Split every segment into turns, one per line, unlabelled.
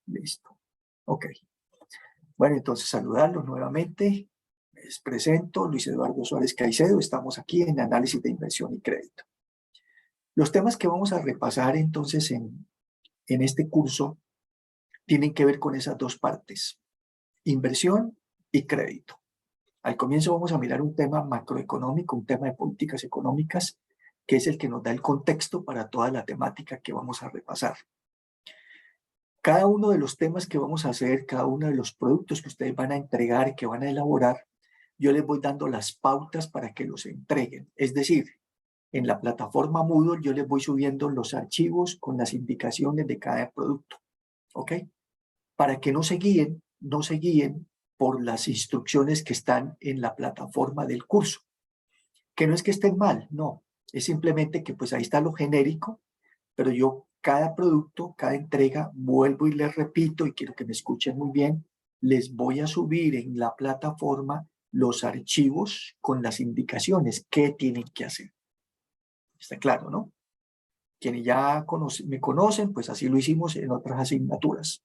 Listo. Ok. Bueno, entonces saludarlos nuevamente. Les presento, Luis Eduardo Suárez Caicedo. Estamos aquí en Análisis de Inversión y Crédito. Los temas que vamos a repasar entonces en este curso tienen que ver con esas dos partes, inversión y crédito. Al comienzo vamos a mirar un tema macroeconómico, un tema de políticas económicas, que es el que nos da el contexto para toda la temática que vamos a repasar. Cada uno de los temas que vamos a hacer, cada uno de los productos que ustedes van a entregar, que van a elaborar, yo les voy dando las pautas para que los entreguen. Es decir, en la plataforma Moodle yo les voy subiendo los archivos con las indicaciones de cada producto, ¿ok? Para que no se guíen por las instrucciones que están en la plataforma del curso. Que no es que estén mal, no. Es simplemente que pues ahí está lo genérico, pero yo cada producto, cada entrega, vuelvo y les repito, y quiero que me escuchen muy bien, les voy a subir en la plataforma los archivos con las indicaciones que tienen que hacer. Está claro, ¿no? Quienes ya me conocen, pues así lo hicimos en otras asignaturas.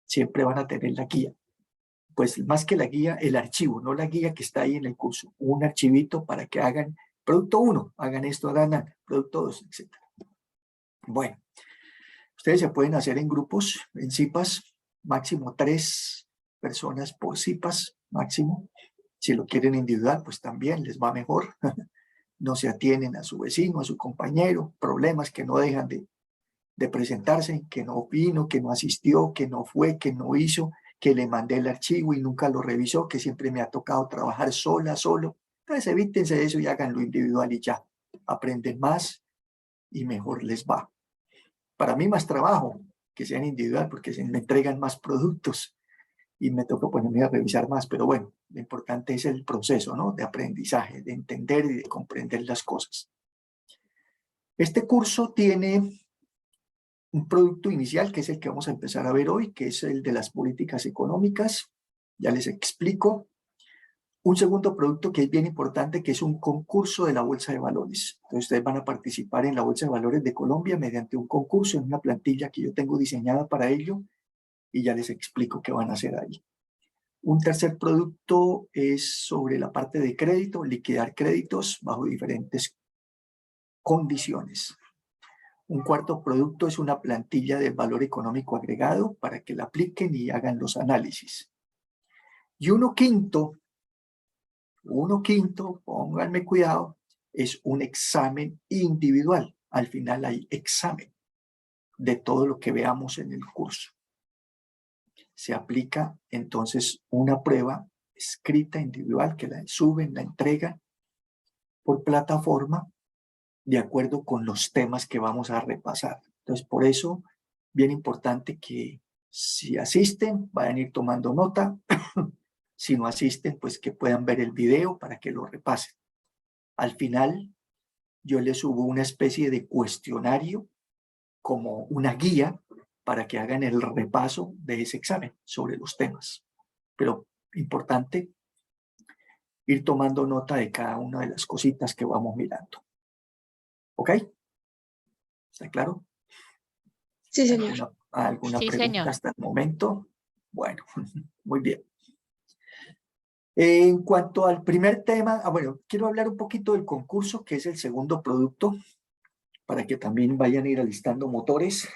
Siempre van a tener la guía. Pues más que la guía, el archivo, no la guía que está ahí en el curso. Un archivito para que hagan producto 1, hagan esto, hagan producto 2, etc. Bueno, ustedes se pueden hacer en grupos, en CIPAS, máximo 3 personas por CIPAS, máximo. Si lo quieren individual, pues también les va mejor. No se atienen a su vecino, a su compañero, problemas que no dejan de presentarse, que no vino, que no asistió, que no fue, que no hizo, que le mandé el archivo y nunca lo revisó, que siempre me ha tocado trabajar solo. Entonces evítense de eso y háganlo individual y ya. Aprenden más y mejor les va. Para mí más trabajo que sean individual porque se me entregan más productos y me toca ponerme a revisar más, pero bueno, lo importante es el proceso, ¿no? De aprendizaje, de entender y de comprender las cosas. Este curso tiene un producto inicial que es el que vamos a empezar a ver hoy, que es el de las políticas económicas. Ya les explico. Un segundo producto que es bien importante, que es un concurso de la Bolsa de Valores. Entonces ustedes van a participar en la Bolsa de Valores de Colombia mediante un concurso en una plantilla que yo tengo diseñada para ello y ya les explico qué van a hacer ahí. Un tercer producto es sobre la parte de crédito, liquidar créditos bajo diferentes condiciones. Un cuarto producto es una plantilla de valor económico agregado para que la apliquen y hagan los análisis. Y uno quinto, pónganme cuidado, es un examen individual. Al final hay examen de todo lo que veamos en el curso. Se aplica entonces una prueba escrita individual que la suben, la entregan por plataforma de acuerdo con los temas que vamos a repasar. Entonces, por eso, bien importante que si asisten, vayan a ir tomando nota. Si no asisten, pues que puedan ver el video para que lo repasen. Al final, yo les subo una especie de cuestionario como una guía para que hagan el repaso de ese examen sobre los temas. Pero importante ir tomando nota de cada una de las cositas que vamos mirando. ¿Ok? ¿Está claro?
Sí, señor.
¿Alguna
Sí,
pregunta
señor.
hasta el momento? Bueno, muy bien. En cuanto al primer tema, bueno, quiero hablar un poquito del concurso, que es el segundo producto, para que también vayan a ir alistando motores.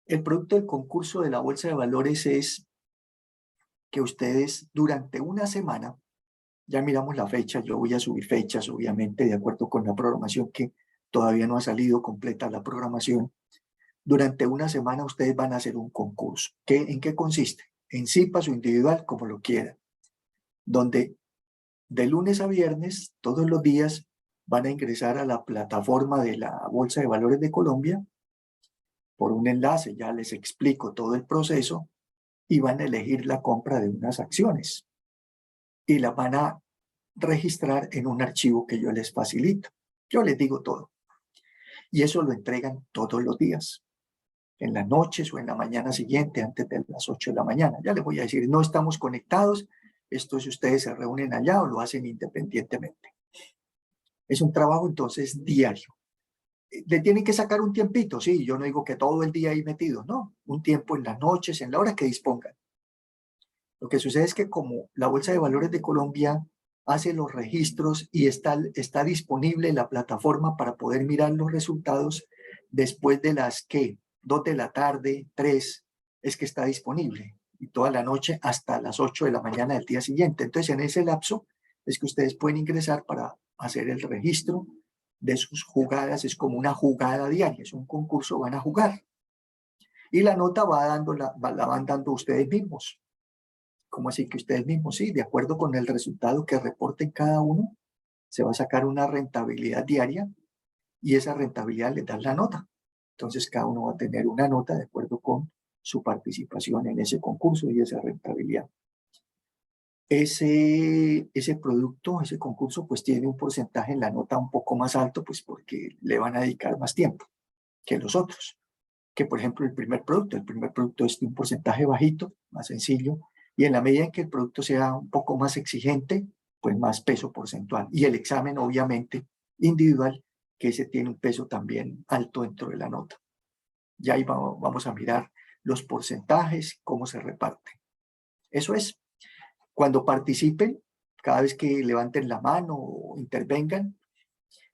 El producto del concurso de la Bolsa de Valores es que ustedes durante una semana, ya miramos la fecha, yo voy a subir fechas, obviamente, de acuerdo con la programación que todavía no ha salido completa la programación. Durante una semana ustedes van a hacer un concurso. ¿En qué consiste? En CIPAS o individual, como lo quieran, donde de lunes a viernes, todos los días, van a ingresar a la plataforma de la Bolsa de Valores de Colombia por un enlace, ya les explico todo el proceso, y van a elegir la compra de unas acciones y las van a registrar en un archivo que yo les facilito. Yo les digo todo. Y eso lo entregan todos los días, en las noches o en la mañana siguiente, antes de las 8 de la mañana. Ya les voy a decir, no estamos conectados, esto es ustedes se reúnen allá o lo hacen independientemente. Es un trabajo entonces diario. le tienen que sacar un tiempito, sí, yo no digo que todo el día ahí metido, no, un tiempo en las noches, en la hora que dispongan. Lo que sucede es que como la Bolsa de Valores de Colombia hace los registros y está disponible la plataforma para poder mirar los resultados después de las 2 de la tarde, 3, es que está disponible, y toda la noche hasta las 8 de la mañana del día siguiente. Entonces, en ese lapso es que ustedes pueden ingresar para hacer el registro de sus jugadas. Es como una jugada diaria, es un concurso, van a jugar. Y la nota la van dando ustedes mismos. ¿Cómo así que ustedes mismos? Sí, de acuerdo con el resultado que reporten cada uno, se va a sacar una rentabilidad diaria y esa rentabilidad les da la nota. Entonces cada uno va a tener una nota de acuerdo con su participación en ese concurso y esa rentabilidad. Ese producto, ese concurso, pues tiene un porcentaje en la nota un poco más alto, pues porque le van a dedicar más tiempo que los otros. Que por ejemplo el primer producto es de un porcentaje bajito, más sencillo, y en la medida en que el producto sea un poco más exigente, pues más peso porcentual. Y el examen, obviamente, individual, que ese tiene un peso también alto dentro de la nota. Ya ahí vamos a mirar los porcentajes, cómo se reparten. Eso es. Cuando participen, cada vez que levanten la mano o intervengan,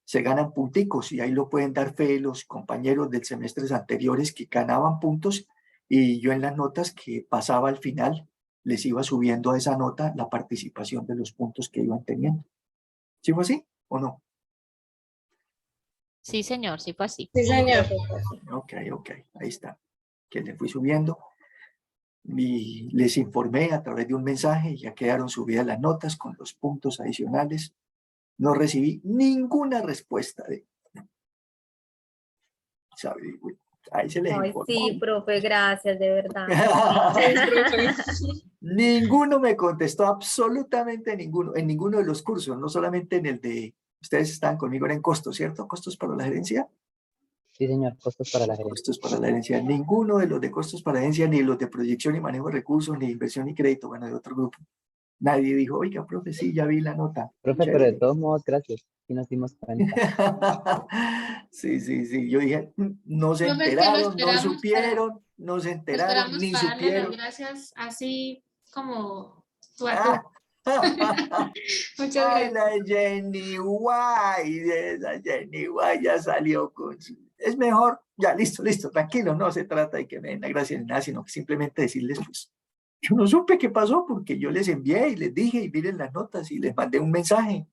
se ganan punticos, y ahí lo pueden dar fe los compañeros del semestres anteriores que ganaban puntos, y yo en las notas que pasaba al final les iba subiendo a esa nota la participación de los puntos que iban teniendo. ¿Sí fue así o no?
Sí, señor, sí fue así.
Sí, señor.
Ok, ahí está. Que le fui subiendo y les informé a través de un mensaje y ya quedaron subidas las notas con los puntos adicionales. No recibí ninguna respuesta de... ¿sabe? Ahí se les
Ay,
informó.
sí, profe, gracias, de verdad.
Ninguno me contestó, absolutamente ninguno, en ninguno de los cursos, no solamente en el de, ustedes estaban conmigo, era en costos, ¿cierto? ¿Costos para la gerencia?
Sí, señor, costos para la gerencia.
Costos para la gerencia. Ninguno de los de costos para la gerencia, ni los de proyección y manejo de recursos, ni inversión y crédito, bueno, de otro grupo. Nadie dijo, oiga, profe, sí, ya vi la nota.
Profe, pero de todos modos, gracias. Sí nos dimos cuenta.
Sí. Yo dije, no se
Profe, es que
enteraron, no supieron, no se
lo
enteraron,
esperamos
ni
para darle las
supieron.
gracias así como tú a tú. Muchas
Ay,
gracias.
la Jenny White, esa Jenny White ya salió con su... Es mejor, ya, listo, tranquilo, no se trata de que me den la gracia ni nada, sino que simplemente decirles, pues, yo no supe qué pasó porque yo les envié y les dije, y miren las notas, y les mandé un mensaje,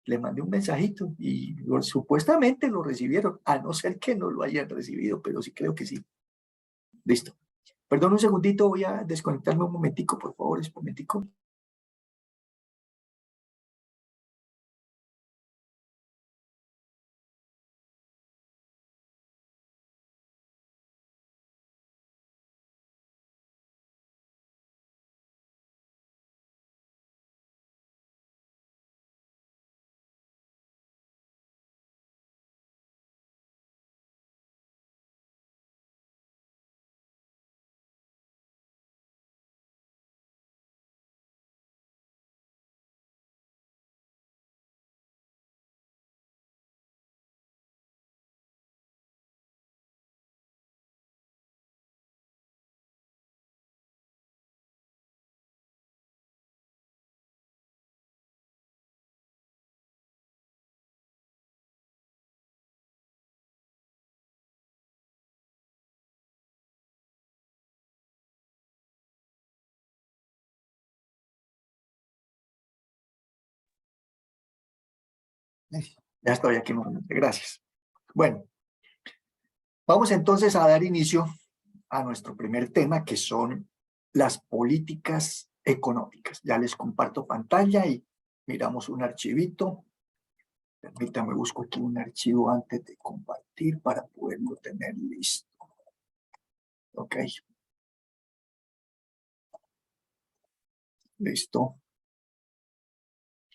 les mandé un mensajito, y supuestamente lo recibieron, a no ser que no lo hayan recibido, pero sí creo que sí. Listo. Perdón un segundito, voy a desconectarme un momentico, por favor, un momentico. Ya estoy aquí nuevamente, gracias. Bueno, vamos entonces a dar inicio a nuestro primer tema, que son las políticas económicas. Ya les comparto pantalla y miramos un archivito. Permítame, busco aquí un archivo antes de compartir para poderlo tener listo. Ok. Listo.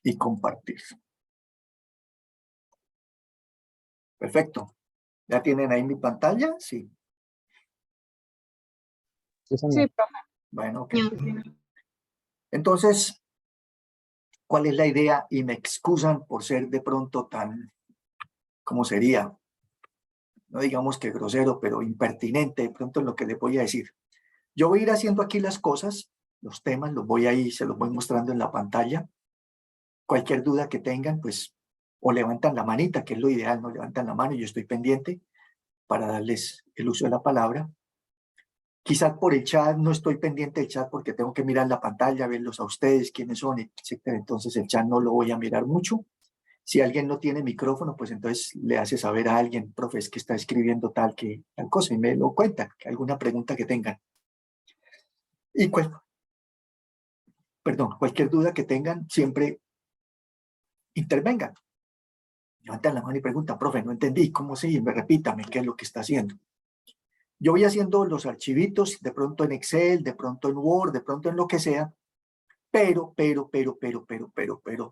Y compartir. Perfecto. ¿Ya tienen ahí mi pantalla? Sí.
Sí, señor.
Sí, profe.
Bueno, ok. Entonces, ¿cuál es la idea? Y me excusan por ser de pronto tan, ¿cómo sería? no digamos que grosero, pero impertinente de pronto en lo que les voy a decir. Yo voy a ir haciendo aquí las cosas, los temas, se los voy mostrando en la pantalla. Cualquier duda que tengan, pues, o levantan la manita, que es lo ideal, no levantan la mano y yo estoy pendiente para darles el uso de la palabra. Quizás por el chat, no estoy pendiente del chat porque tengo que mirar la pantalla, verlos a ustedes, quiénes son, etcétera. Entonces el chat no lo voy a mirar mucho. Si alguien no tiene micrófono, pues entonces le hace saber a alguien, profe, es que está escribiendo tal cosa, y me lo cuenta, alguna pregunta que tengan. Y cualquier duda que tengan, siempre intervengan. Levantan la mano y preguntan, profe, no entendí, ¿cómo sí? Repítame, ¿qué es lo que está haciendo? Yo voy haciendo los archivitos, de pronto en Excel, de pronto en Word, de pronto en lo que sea, pero,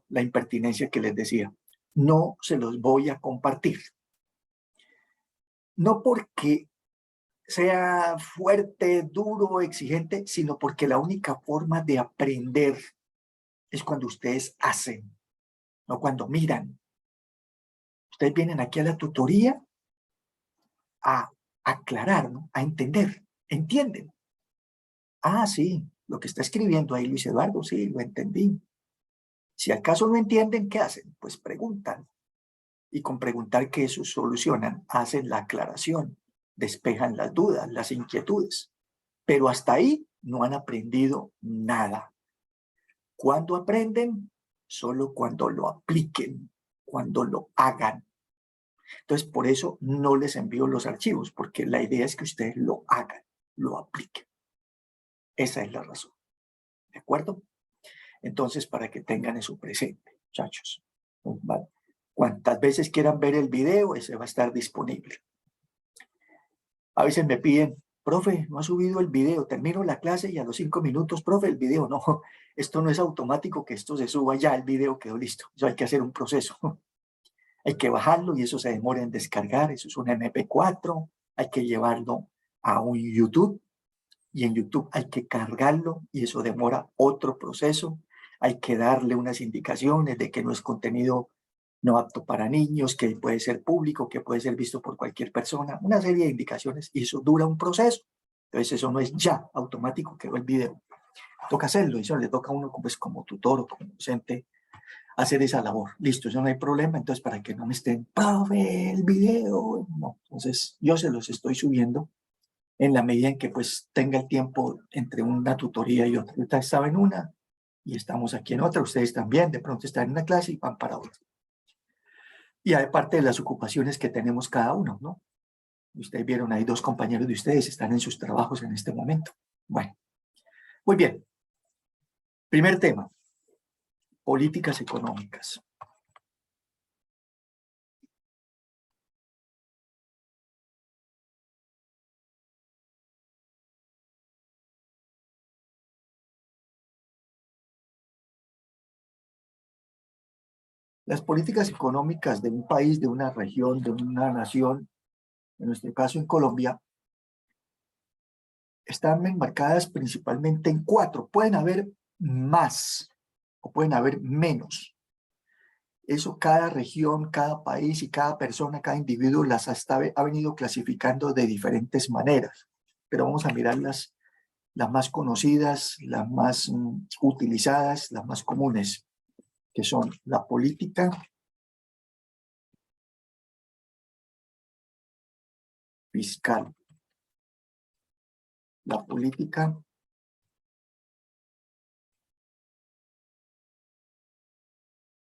la impertinencia que les decía, no se los voy a compartir. No porque sea fuerte, duro, exigente, sino porque la única forma de aprender es cuando ustedes hacen, no cuando miran. Ustedes vienen aquí a la tutoría a aclarar, ¿no? A entender. ¿Entienden? Ah, sí, lo que está escribiendo ahí Luis Eduardo, sí, lo entendí. Si acaso no entienden, ¿qué hacen? Pues preguntan. Y con preguntar que eso solucionan, hacen la aclaración, despejan las dudas, las inquietudes. Pero hasta ahí no han aprendido nada. ¿Cuándo aprenden? Solo cuando lo apliquen, cuando lo hagan. Entonces, por eso no les envío los archivos, porque la idea es que ustedes lo hagan, lo apliquen. Esa es la razón. ¿De acuerdo? Entonces, para que tengan eso presente, muchachos. ¿Vale? Cuantas veces quieran ver el video, ese va a estar disponible. A veces me piden, profe, no ha subido el video, termino la clase y a los 5 minutos, profe, el video no, esto no es automático que esto se suba ya, el video quedó listo. Eso hay que hacer un proceso. Hay que bajarlo y eso se demora en descargar, eso es un MP4, hay que llevarlo a un YouTube y en YouTube hay que cargarlo y eso demora otro proceso. Hay que darle unas indicaciones de que no es contenido no apto para niños, que puede ser público, que puede ser visto por cualquier persona, una serie de indicaciones y eso dura un proceso. Entonces eso no es ya automático que ve el video. Toca hacerlo y eso le toca a uno pues, como tutor o como docente hacer esa labor. Listo, eso no hay problema. Entonces para que no me estén, profe, el video. No, entonces yo se los estoy subiendo en la medida en que pues tenga el tiempo entre una tutoría y otra. Yo estaba en una y estamos aquí en otra, ustedes también, de pronto están en una clase y van para otra. Y aparte de las ocupaciones que tenemos cada uno, ¿no? Ustedes vieron ahí 2 compañeros de ustedes, están en sus trabajos en este momento. Bueno, muy bien. Primer tema, políticas económicas. Las políticas económicas de un país, de una región, de una nación, en nuestro caso en Colombia, están enmarcadas principalmente en 4. Pueden haber más o pueden haber menos. Eso cada región, cada país y cada persona, cada individuo ha venido clasificando de diferentes maneras. Pero vamos a mirar las más conocidas, las más utilizadas, las más comunes, que son la política fiscal, la política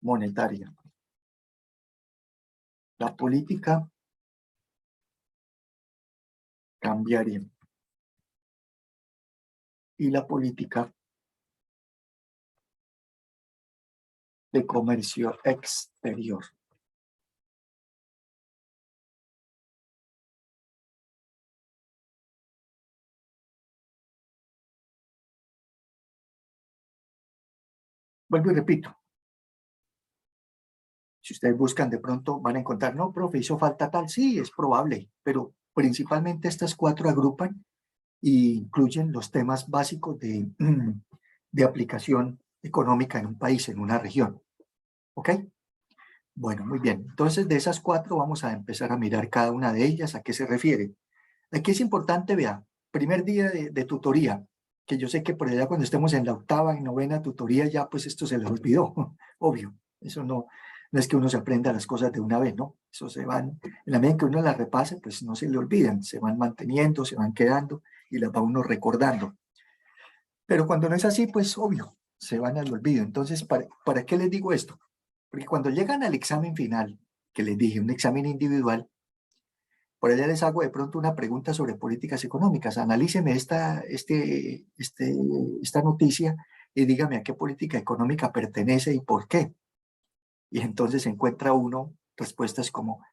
monetaria, la política cambiaria y la política de comercio exterior. Vuelvo y repito. Si ustedes buscan de pronto van a encontrar, no, profe, hizo falta tal. Sí, es probable, pero principalmente estas 4 agrupan e incluyen los temas básicos de aplicación económica en un país, en una región. ¿Ok? Bueno, muy bien. Entonces, de esas 4 vamos a empezar a mirar cada una de ellas, a qué se refiere. Aquí es importante, vea, primer día de tutoría, que yo sé que por allá cuando estemos en la 8ª y 9ª tutoría ya pues esto se les olvidó, obvio. Eso no es que uno se aprenda las cosas de una vez, ¿no? Eso se van, en la medida en que uno las repase, pues no se le olvidan, se van manteniendo, se van quedando y las va uno recordando. Pero cuando no es así, pues obvio, se van al olvido. Entonces, ¿para qué les digo esto? Porque cuando llegan al examen final, que les dije, un examen individual, por allá les hago de pronto una pregunta sobre políticas económicas. Analíceme esta noticia y dígame a qué política económica pertenece y por qué. Y entonces encuentra uno respuestas como,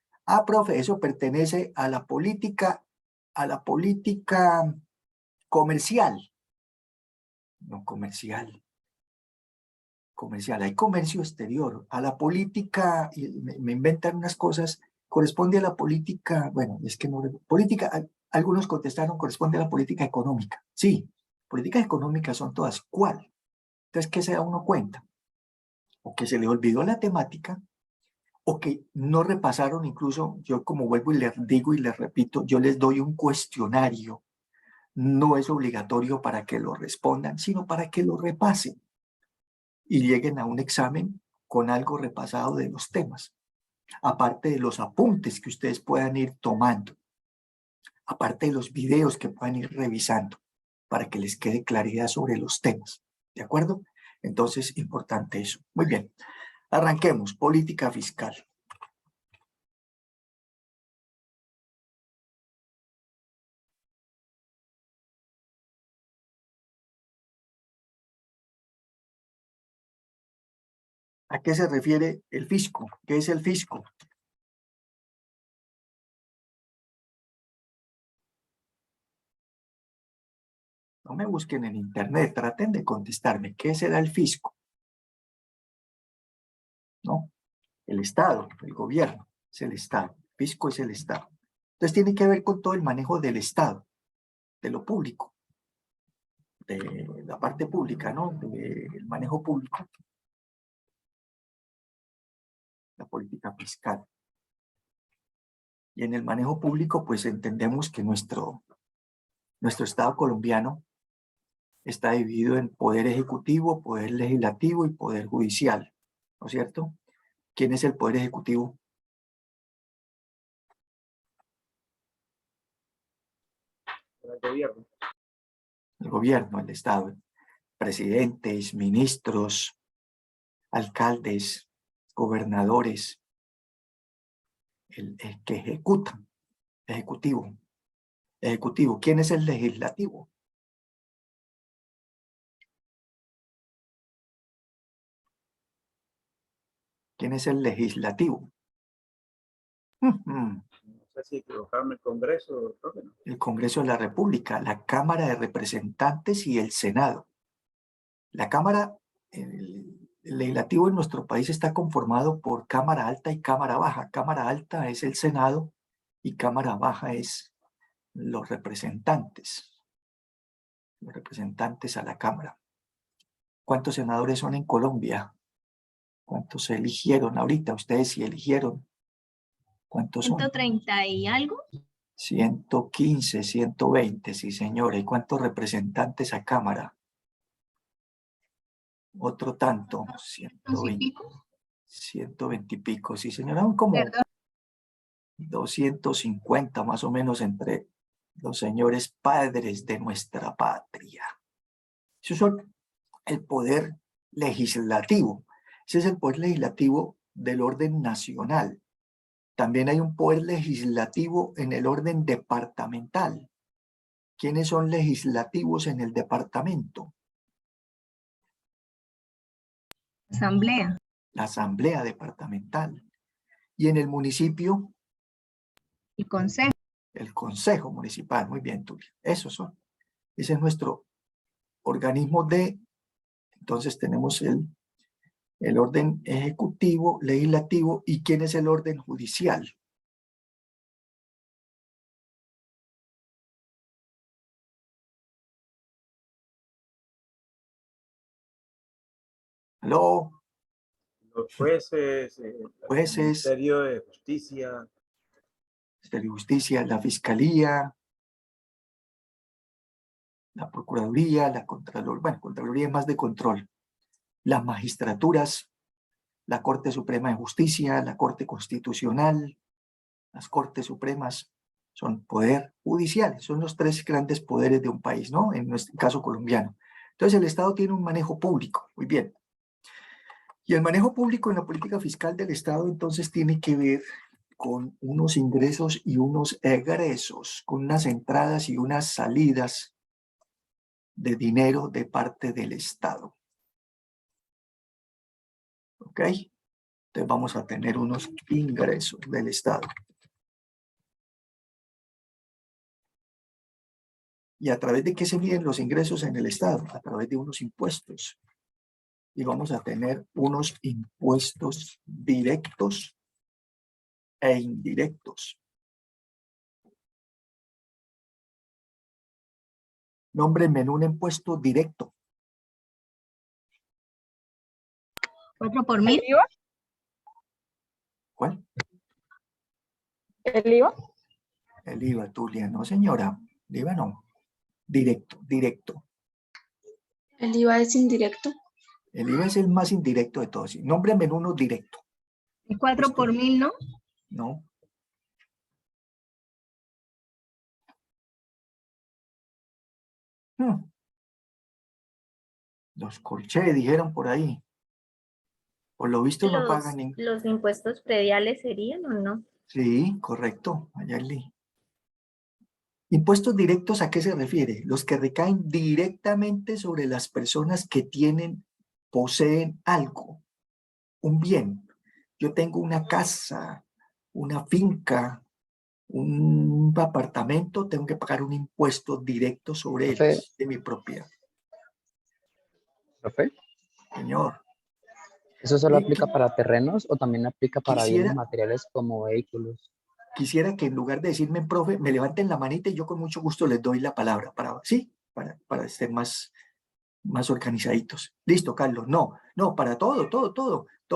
profe, eso pertenece a la política comercial. No comercial. Comercial, hay comercio exterior, a la política, y me inventan unas cosas, corresponde a la política, bueno, es que no, política, algunos contestaron, corresponde a la política económica. Sí, políticas económicas son todas. ¿Cuál? Entonces, ¿qué se da uno cuenta? O que se le olvidó la temática, o que no repasaron, incluso yo como vuelvo y les digo y les repito, yo les doy un cuestionario, no es obligatorio para que lo respondan, sino para que lo repasen y lleguen a un examen con algo repasado de los temas, aparte de los apuntes que ustedes puedan ir tomando, aparte de los videos que puedan ir revisando, para que les quede claridad sobre los temas. ¿De acuerdo? Entonces, importante eso. Muy bien. Arranquemos. Política fiscal. ¿A qué se refiere el fisco? ¿Qué es el fisco? No me busquen en internet, traten de contestarme. ¿Qué será el fisco? ¿No? El Estado, el gobierno, es el Estado. El fisco es el Estado. Entonces tiene que ver con todo el manejo del Estado, de lo público, de la parte pública, ¿no? Del manejo público, la política fiscal. Y en el manejo público, pues entendemos que nuestro Estado colombiano está dividido en poder ejecutivo, poder legislativo y poder judicial, ¿no es cierto? ¿Quién es el poder ejecutivo?
El gobierno.
El gobierno, el Estado. Presidentes, ministros, alcaldes, gobernadores, el que ejecutan, ejecutivo. Ejecutivo. ¿Quién es el legislativo? ¿Quién es el legislativo?
No sé si equivocarme, el Congreso.
El Congreso de la República, la Cámara de Representantes y el Senado. La Cámara, el legislativo en nuestro país está conformado por Cámara Alta y Cámara Baja. Cámara Alta es el Senado y Cámara Baja es los representantes a la Cámara. ¿Cuántos senadores son en Colombia? ¿Cuántos se eligieron ahorita? Ustedes sí eligieron. ¿Cuántos son?
130 y algo.
115, 120, sí señora. ¿Y cuántos representantes a Cámara? Otro tanto, 120, 120 y pico, sí señora, como
Perdón.
250 más o menos entre los señores padres de nuestra patria. Esos son el poder legislativo. Ese es el poder legislativo del orden nacional. También hay un poder legislativo en el orden departamental. ¿Quiénes son legislativos en el departamento?
Asamblea.
La asamblea departamental. Y en el municipio,
El consejo.
el consejo municipal. Muy bien, Tulio. Esos son. Ese es nuestro organismo entonces tenemos el orden ejecutivo, legislativo, ¿y quién es el orden judicial? ¿Aló?
Los jueces, el
Jueces.
Ministerio de Justicia,
de Justicia, la Fiscalía, la Procuraduría, la Contraloría, bueno, Contraloría es más de control, las magistraturas, la Corte Suprema de Justicia, la Corte Constitucional, las Cortes Supremas son poder judicial, son los tres grandes poderes de un país, ¿no? En nuestro caso colombiano. Entonces el Estado tiene un manejo público, muy bien. Y el manejo público en la política fiscal del Estado entonces tiene que ver con unos ingresos y unos egresos, con unas entradas y unas salidas de dinero de parte del Estado. ¿Ok? Entonces vamos a tener unos ingresos del Estado. ¿Y a través de qué se miden los ingresos en el Estado? A través de unos impuestos. Y vamos a tener unos impuestos directos e indirectos. Nómbrenme un impuesto directo.
4 por 1000.
¿El IVA?
¿Cuál?
¿El IVA?
El IVA, Tulia. No, señora. El IVA no. Directo, directo.
¿El IVA es indirecto?
El IVA es el más indirecto de todos. Nómbrenme uno directo.
Y 4 por 1000, ¿no?
No. Los corché, dijeron por ahí. Por lo visto no pagan ni...
¿Los impuestos prediales serían o no?
Sí, correcto. Ayali. ¿Impuestos directos a qué se refiere? Los que recaen directamente sobre las personas que poseen algo, un bien. Yo tengo una casa, una finca, un apartamento, tengo que pagar un impuesto directo sobre él, de mi propiedad.
¿Profe?
Señor.
¿Eso solo aplica para terrenos o también aplica para
Quisiera-
bienes materiales como vehículos?
Quisiera que en lugar de decirme, profe, me levanten la manita y yo con mucho gusto les doy la palabra para estar más organizaditos. Listo, Carlos. No, para todo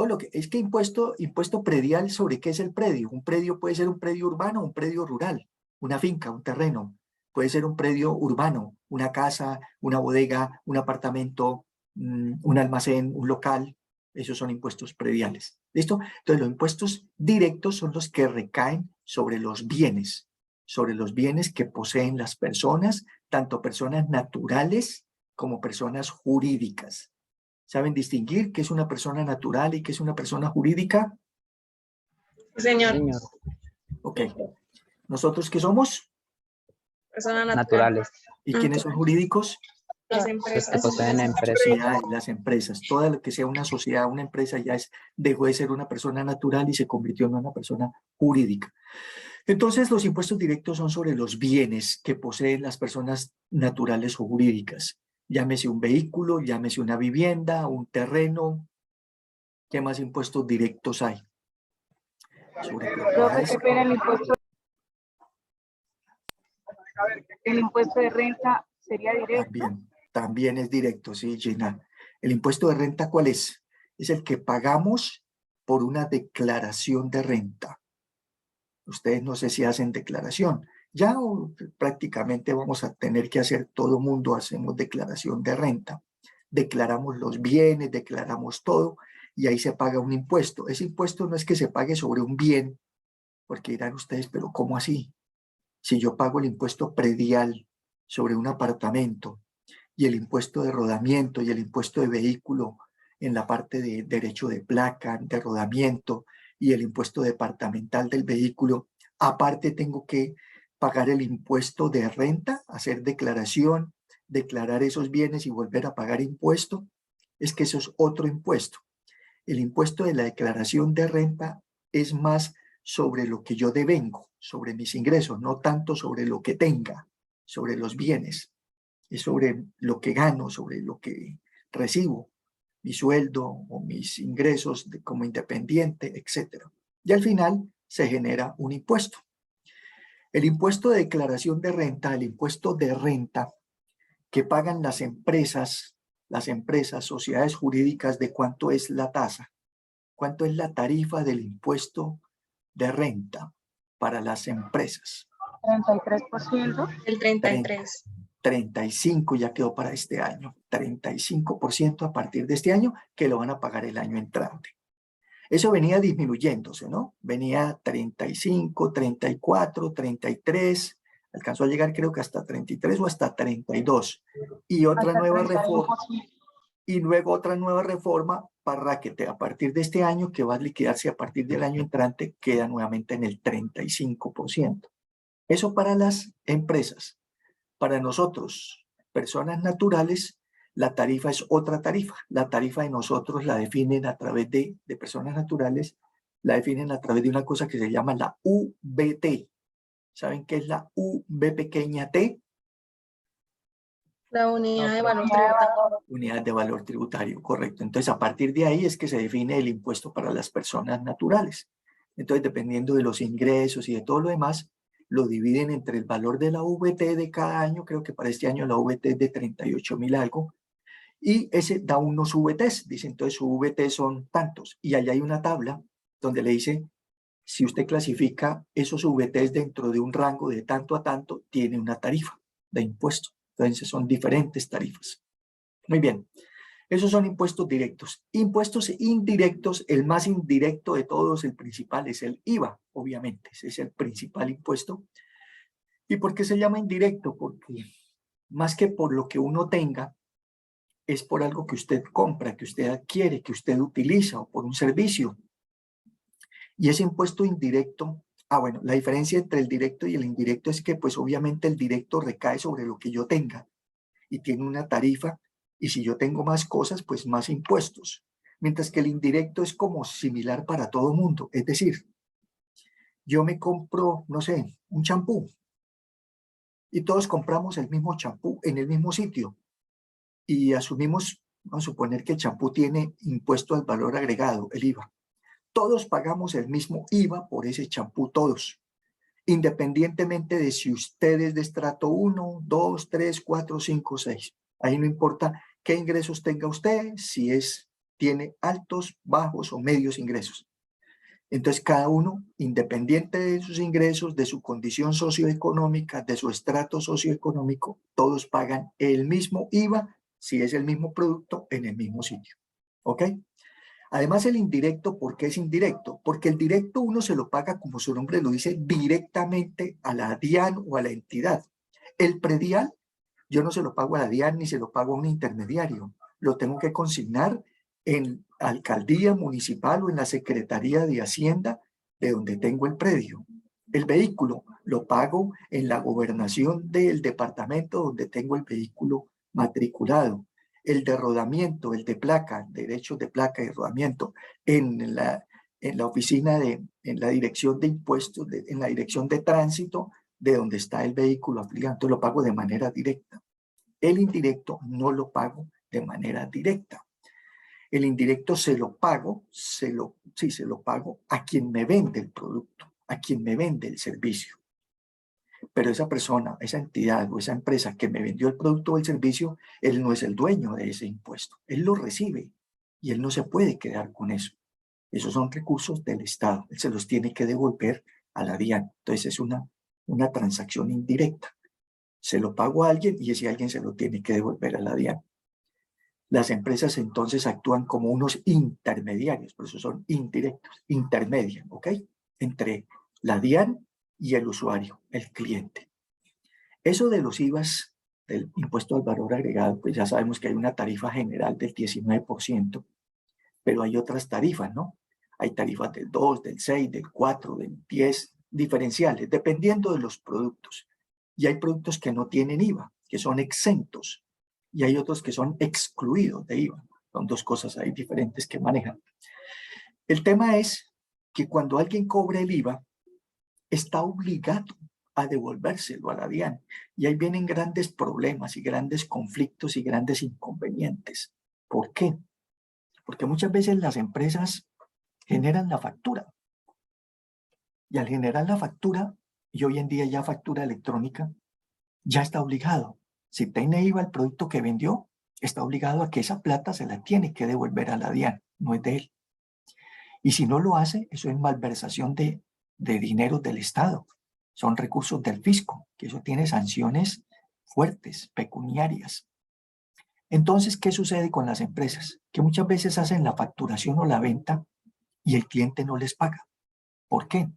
lo que es que impuesto predial, ¿sobre qué es el predio? Un predio puede ser un predio urbano o un predio rural, una finca, un terreno, puede ser un predio urbano, una casa, una bodega, un apartamento, un almacén, un local. Esos son impuestos prediales. ¿Listo? Entonces los impuestos directos son los que recaen sobre los bienes que poseen las personas, tanto personas naturales como personas jurídicas. ¿Saben distinguir qué es una persona natural y qué es una persona jurídica?
Señor.
Señor.
Ok. ¿Nosotros qué somos?
Persona natural.
Naturales.
¿Y quiénes son jurídicos?
Las
Los que
empresas.
poseen empresas.
Sociedades, las empresas. Todo lo que sea una sociedad, una empresa ya dejó de ser una persona natural y se convirtió en una persona jurídica. Entonces, los impuestos directos son sobre los bienes que poseen las personas naturales o jurídicas. Llámese un vehículo, llámese una vivienda, un terreno. ¿Qué más impuestos directos hay? Sobre propiedades.
Qué pena, el impuesto de renta sería directo.
También es directo, sí, Gina. ¿El impuesto de renta cuál es? Es el que pagamos por una declaración de renta. Ustedes no sé si hacen declaración. Ya prácticamente vamos a tener que hacer, todo mundo hacemos declaración de renta. Declaramos los bienes, declaramos todo y ahí se paga un impuesto. Ese impuesto no es que se pague sobre un bien, porque dirán ustedes, pero ¿cómo así? Si yo pago el impuesto predial sobre un apartamento y el impuesto de rodamiento y el impuesto de vehículo en la parte de derecho de placa, de rodamiento y el impuesto departamental del vehículo, aparte tengo que pagar el impuesto de renta, hacer declaración, declarar esos bienes y volver a pagar impuesto, es que eso es otro impuesto. El impuesto de la declaración de renta es más sobre lo que yo devengo, sobre mis ingresos, no tanto sobre lo que tenga, sobre los bienes, es sobre lo que gano, sobre lo que recibo, mi sueldo o mis ingresos como independiente, etc. Y al final se genera un impuesto. El impuesto de declaración de renta, el impuesto de renta que pagan las empresas, sociedades jurídicas, ¿de cuánto es la tasa? ¿Cuánto es la tarifa del impuesto de renta para las empresas?
33%.
El 33.
35 ya quedó para este año. 35% a partir de este año que lo van a pagar el año entrante. Eso venía disminuyéndose, ¿no? Venía 35, 34, 33, alcanzó a llegar creo que hasta 33 o hasta 32. Y otra
Hasta
nueva
31%.
reforma. Y luego otra nueva reforma para que a partir de este año, que va a liquidarse a partir del año entrante, queda nuevamente en el 35%. Eso para las empresas. Para nosotros, personas naturales, la tarifa es otra tarifa. La tarifa de nosotros la definen a través de personas naturales, la definen a través de una cosa que se llama la UVT. ¿Saben qué es la V pequeña T?
La unidad de valor tributario.
Unidad de valor tributario, correcto. Entonces, a partir de ahí es que se define el impuesto para las personas naturales. Entonces, dependiendo de los ingresos y de todo lo demás, lo dividen entre el valor de la VT de cada año. Creo que para este año la VT es de 38.000 algo. Y ese da unos VTs. Dice, entonces su VT son tantos. Y allá hay una tabla donde le dice, si usted clasifica esos VTs dentro de un rango de tanto a tanto, tiene una tarifa de impuesto. Entonces, son diferentes tarifas. Muy bien. Esos son impuestos directos. Impuestos indirectos, el más indirecto de todos, el principal, es el IVA, obviamente. Ese es el principal impuesto. ¿Y por qué se llama indirecto? Porque más que por lo que uno tenga, es por algo que usted compra, que usted adquiere, que usted utiliza, o por un servicio. Y ese impuesto indirecto, bueno, la diferencia entre el directo y el indirecto es que, pues obviamente el directo recae sobre lo que yo tenga y tiene una tarifa, y si yo tengo más cosas, pues más impuestos. Mientras que el indirecto es como similar para todo mundo. Es decir, yo me compro, no sé, un champú, y todos compramos el mismo champú en el mismo sitio, y asumimos, vamos a suponer que el champú tiene impuesto al valor agregado, el IVA. Todos pagamos el mismo IVA por ese champú, todos, independientemente de si usted es de estrato 1, 2, 3, 4, 5, 6. Ahí no importa qué ingresos tenga usted, si tiene altos, bajos o medios ingresos. Entonces, cada uno, independiente de sus ingresos, de su condición socioeconómica, de su estrato socioeconómico, todos pagan el mismo IVA si es el mismo producto en el mismo sitio. ¿Ok? Además, el indirecto, ¿por qué es indirecto? Porque el directo uno se lo paga, como su nombre lo dice, directamente a la DIAN o a la entidad. El predial, yo no se lo pago a la DIAN ni se lo pago a un intermediario. Lo tengo que consignar en alcaldía municipal o en la Secretaría de Hacienda de donde tengo el predio. El vehículo lo pago en la gobernación del departamento donde tengo el vehículo matriculado. El de rodamiento, el de placa, derechos de placa y rodamiento, en la oficina en la dirección de impuestos, en la dirección de tránsito, de donde está el vehículo aplicado. Entonces lo pago de manera directa. El indirecto no lo pago de manera directa. El indirecto se lo pago a quien me vende el producto, a quien me vende el servicio. Pero esa persona, esa entidad o esa empresa que me vendió el producto o el servicio, él no es el dueño de ese impuesto. Él lo recibe y él no se puede quedar con eso. Esos son recursos del Estado. Él se los tiene que devolver a la DIAN. Entonces es una transacción indirecta. Se lo pago a alguien y ese alguien se lo tiene que devolver a la DIAN. Las empresas entonces actúan como unos intermediarios, por eso son indirectos, intermedian, ¿ok? Entre la DIAN y el usuario, el cliente. Eso de los IVAs, del impuesto al valor agregado, pues ya sabemos que hay una tarifa general del 19%, pero hay otras tarifas, ¿no? Hay tarifas del 2, del 6, del 4, del 10, diferenciales, dependiendo de los productos. Y hay productos que no tienen IVA, que son exentos, y hay otros que son excluidos de IVA. Son dos cosas ahí diferentes que manejan. El tema es que cuando alguien cobra el IVA, está obligado a devolvérselo a la DIAN. Y ahí vienen grandes problemas y grandes conflictos y grandes inconvenientes. ¿Por qué? Porque muchas veces las empresas generan la factura. Y al generar la factura, y hoy en día ya factura electrónica, ya está obligado. Si tiene IVA el producto que vendió, está obligado a que esa plata se la tiene que devolver a la DIAN, no es de él. Y si no lo hace, eso es malversación de dinero del Estado. Son recursos del fisco, que eso tiene sanciones fuertes, pecuniarias. Entonces, ¿qué sucede con las empresas? Que muchas veces hacen la facturación o la venta y el cliente no les paga. ¿Por qué?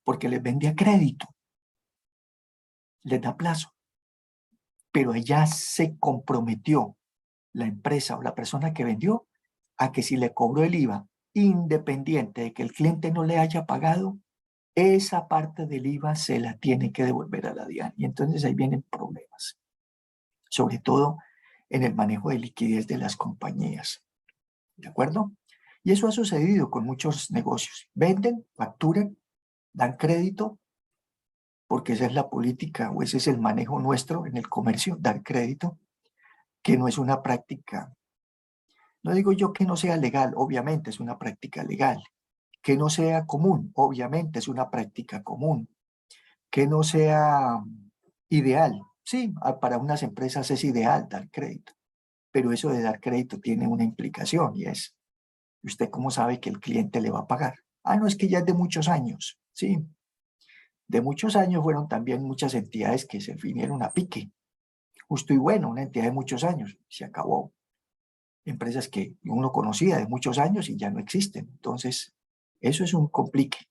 Porque les vende a crédito, les da plazo, pero ella se comprometió, la empresa o la persona que vendió, a que si le cobró el IVA, independiente de que el cliente no le haya pagado, esa parte del IVA se la tiene que devolver a la DIAN. Y entonces ahí vienen problemas, sobre todo en el manejo de liquidez de las compañías. ¿De acuerdo? Y eso ha sucedido con muchos negocios. Venden, facturan, dan crédito, porque esa es la política o ese es el manejo nuestro en el comercio, dar crédito, que no es una práctica. No digo yo que no sea legal, obviamente es una práctica legal. Que no sea común, obviamente es una práctica común. Que no sea ideal. Sí, para unas empresas es ideal dar crédito, pero eso de dar crédito tiene una implicación y es, ¿usted cómo sabe que el cliente le va a pagar? Ah, no, es que ya es de muchos años, sí. De muchos años fueron también muchas entidades que se vinieron a pique. Justo y Bueno, una entidad de muchos años, se acabó. Empresas que uno conocía de muchos años y ya no existen. Entonces, eso es un complique.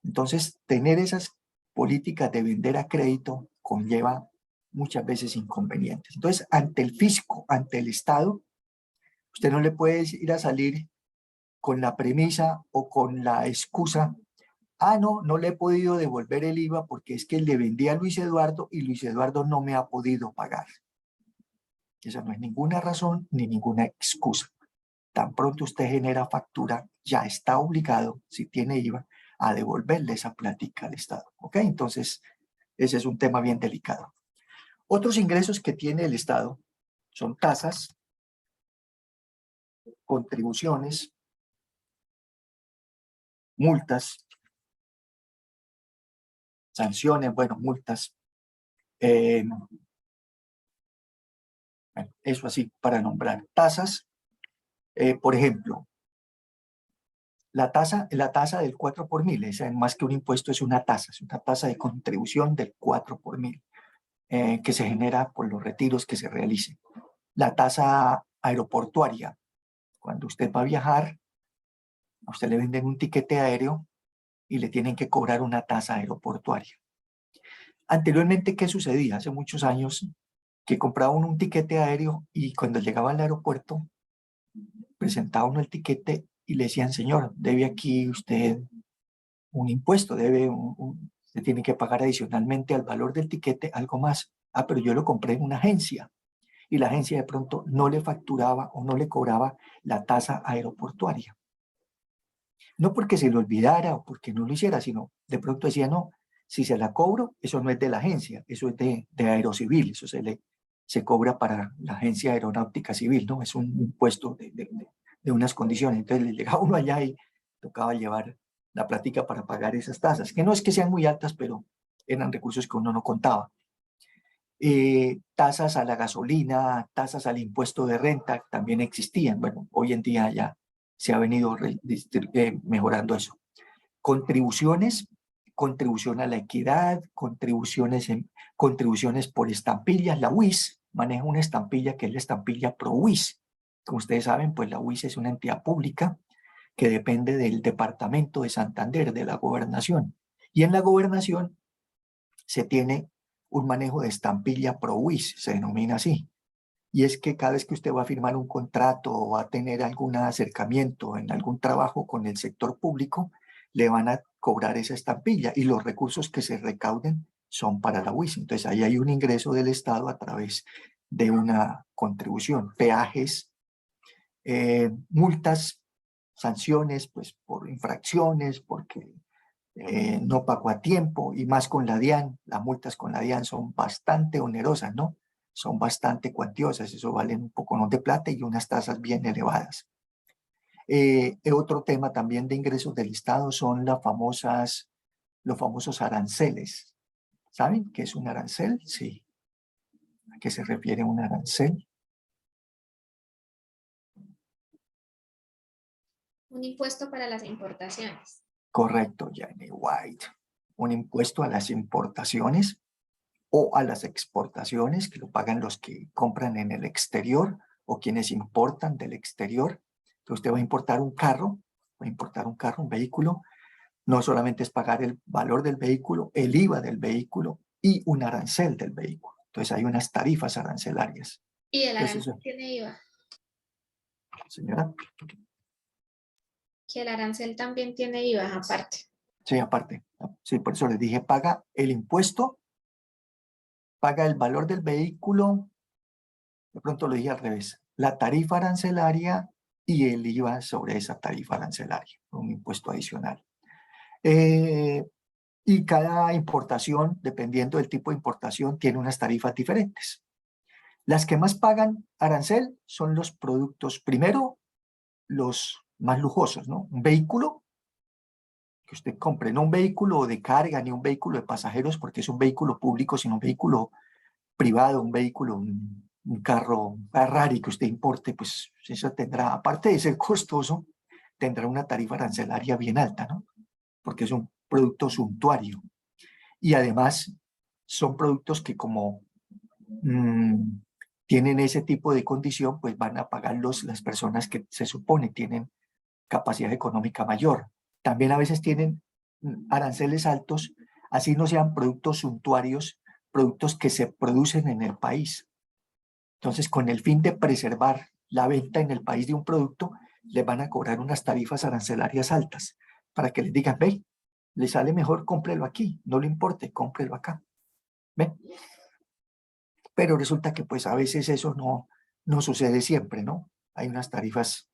Entonces, tener esas políticas de vender a crédito conlleva muchas veces inconvenientes. Entonces, ante el fisco, ante el Estado, usted no le puede ir a salir con la premisa o con la excusa, ah, no le he podido devolver el IVA porque es que le vendí a Luis Eduardo y Luis Eduardo no me ha podido pagar. Esa no es ninguna razón ni ninguna excusa. Tan pronto usted genera factura, ya está obligado, si tiene IVA, a devolverle esa plática al Estado. ¿Ok? Entonces, ese es un tema bien delicado. Otros ingresos que tiene el Estado son tasas, contribuciones, multas, sanciones, bueno, multas. Bueno, eso así para nombrar. Tasas, por ejemplo, la tasa del 4 por mil, esa más que un impuesto es una tasa de contribución del 4 por mil. Que se genera por los retiros que se realicen. La tasa aeroportuaria, cuando usted va a viajar, a usted le venden un tiquete aéreo y le tienen que cobrar una tasa aeroportuaria. Anteriormente, ¿qué sucedía? Hace muchos años, que compraba uno un tiquete aéreo y cuando llegaba al aeropuerto, presentaba uno el tiquete y le decían, señor, debe aquí usted un impuesto, se tiene que pagar adicionalmente al valor del tiquete algo más. Ah, pero yo lo compré en una agencia. Y la agencia de pronto no le facturaba o no le cobraba la tasa aeroportuaria. No porque se le olvidara o porque no lo hiciera, sino de pronto decía, no, si se la cobro, eso no es de la agencia, eso es de Aerocivil, eso se cobra para la Agencia Aeronáutica Civil, ¿no? Es un impuesto de unas condiciones. Entonces le llegaba uno allá y tocaba llevar la plática para pagar esas tasas, que no es que sean muy altas, pero eran recursos que uno no contaba. Tasas a la gasolina, tasas al impuesto de renta también existían. Bueno, hoy en día ya se ha venido mejorando eso. Contribuciones, contribución a la equidad, contribuciones por estampillas. La UIS maneja una estampilla que es la estampilla ProWIS. Como ustedes saben, pues la UIS es una entidad pública que depende del departamento de Santander, de la gobernación. Y en la gobernación se tiene un manejo de estampilla ProWIS, se denomina así. Y es que cada vez que usted va a firmar un contrato o va a tener algún acercamiento en algún trabajo con el sector público, le van a cobrar esa estampilla y los recursos que se recauden son para la UIS. Entonces ahí hay un ingreso del Estado a través de una contribución. Peajes, multas, sanciones, pues por infracciones, porque no pagó a tiempo y más con la DIAN. Las multas con la DIAN son bastante onerosas, ¿no? Son bastante cuantiosas, eso valen un poco de plata y unas tasas bien elevadas. Otro tema también de ingresos del Estado son los famosos aranceles. ¿Saben qué es un arancel? Sí. ¿A qué se refiere un arancel?
Un impuesto para las importaciones.
Correcto, Jenny White. Un impuesto a las importaciones o a las exportaciones, que lo pagan los que compran en el exterior o quienes importan del exterior. Entonces usted va a importar un carro, un vehículo, no solamente es pagar el valor del vehículo, el IVA del vehículo y un arancel del vehículo. Entonces hay unas tarifas arancelarias.
Y el
Entonces,
arancel tiene IVA.
Señora,
Que el arancel también tiene IVA aparte.
sí, aparte. Sí, por eso les dije, paga el impuesto, paga el valor del vehículo, de pronto lo dije al revés, la tarifa arancelaria y el IVA sobre esa tarifa arancelaria, un impuesto adicional. Y cada importación, dependiendo del tipo de importación, tiene unas tarifas diferentes. Las que más pagan arancel son los productos, primero, los más lujosos, ¿no? Un vehículo que usted compre, no un vehículo de carga ni un vehículo de pasajeros porque es un vehículo público, sino un vehículo privado, un vehículo, un carro Ferrari que usted importe, pues eso tendrá, aparte de ser costoso, tendrá una tarifa arancelaria bien alta, ¿no? Porque es un producto suntuario. Y además son productos que como tienen ese tipo de condición, pues van a pagarlos las personas que se supone tienen capacidad económica mayor. También a veces tienen aranceles altos, así no sean productos suntuarios, productos que se producen en el país. Entonces, con el fin de preservar la venta en el país de un producto, les van a cobrar unas tarifas arancelarias altas para que les digan, ve, le sale mejor, cómprelo aquí, no le importe, cómprelo acá. ¿Ven? Pero resulta que pues a veces eso no sucede siempre, ¿no? Hay unas tarifas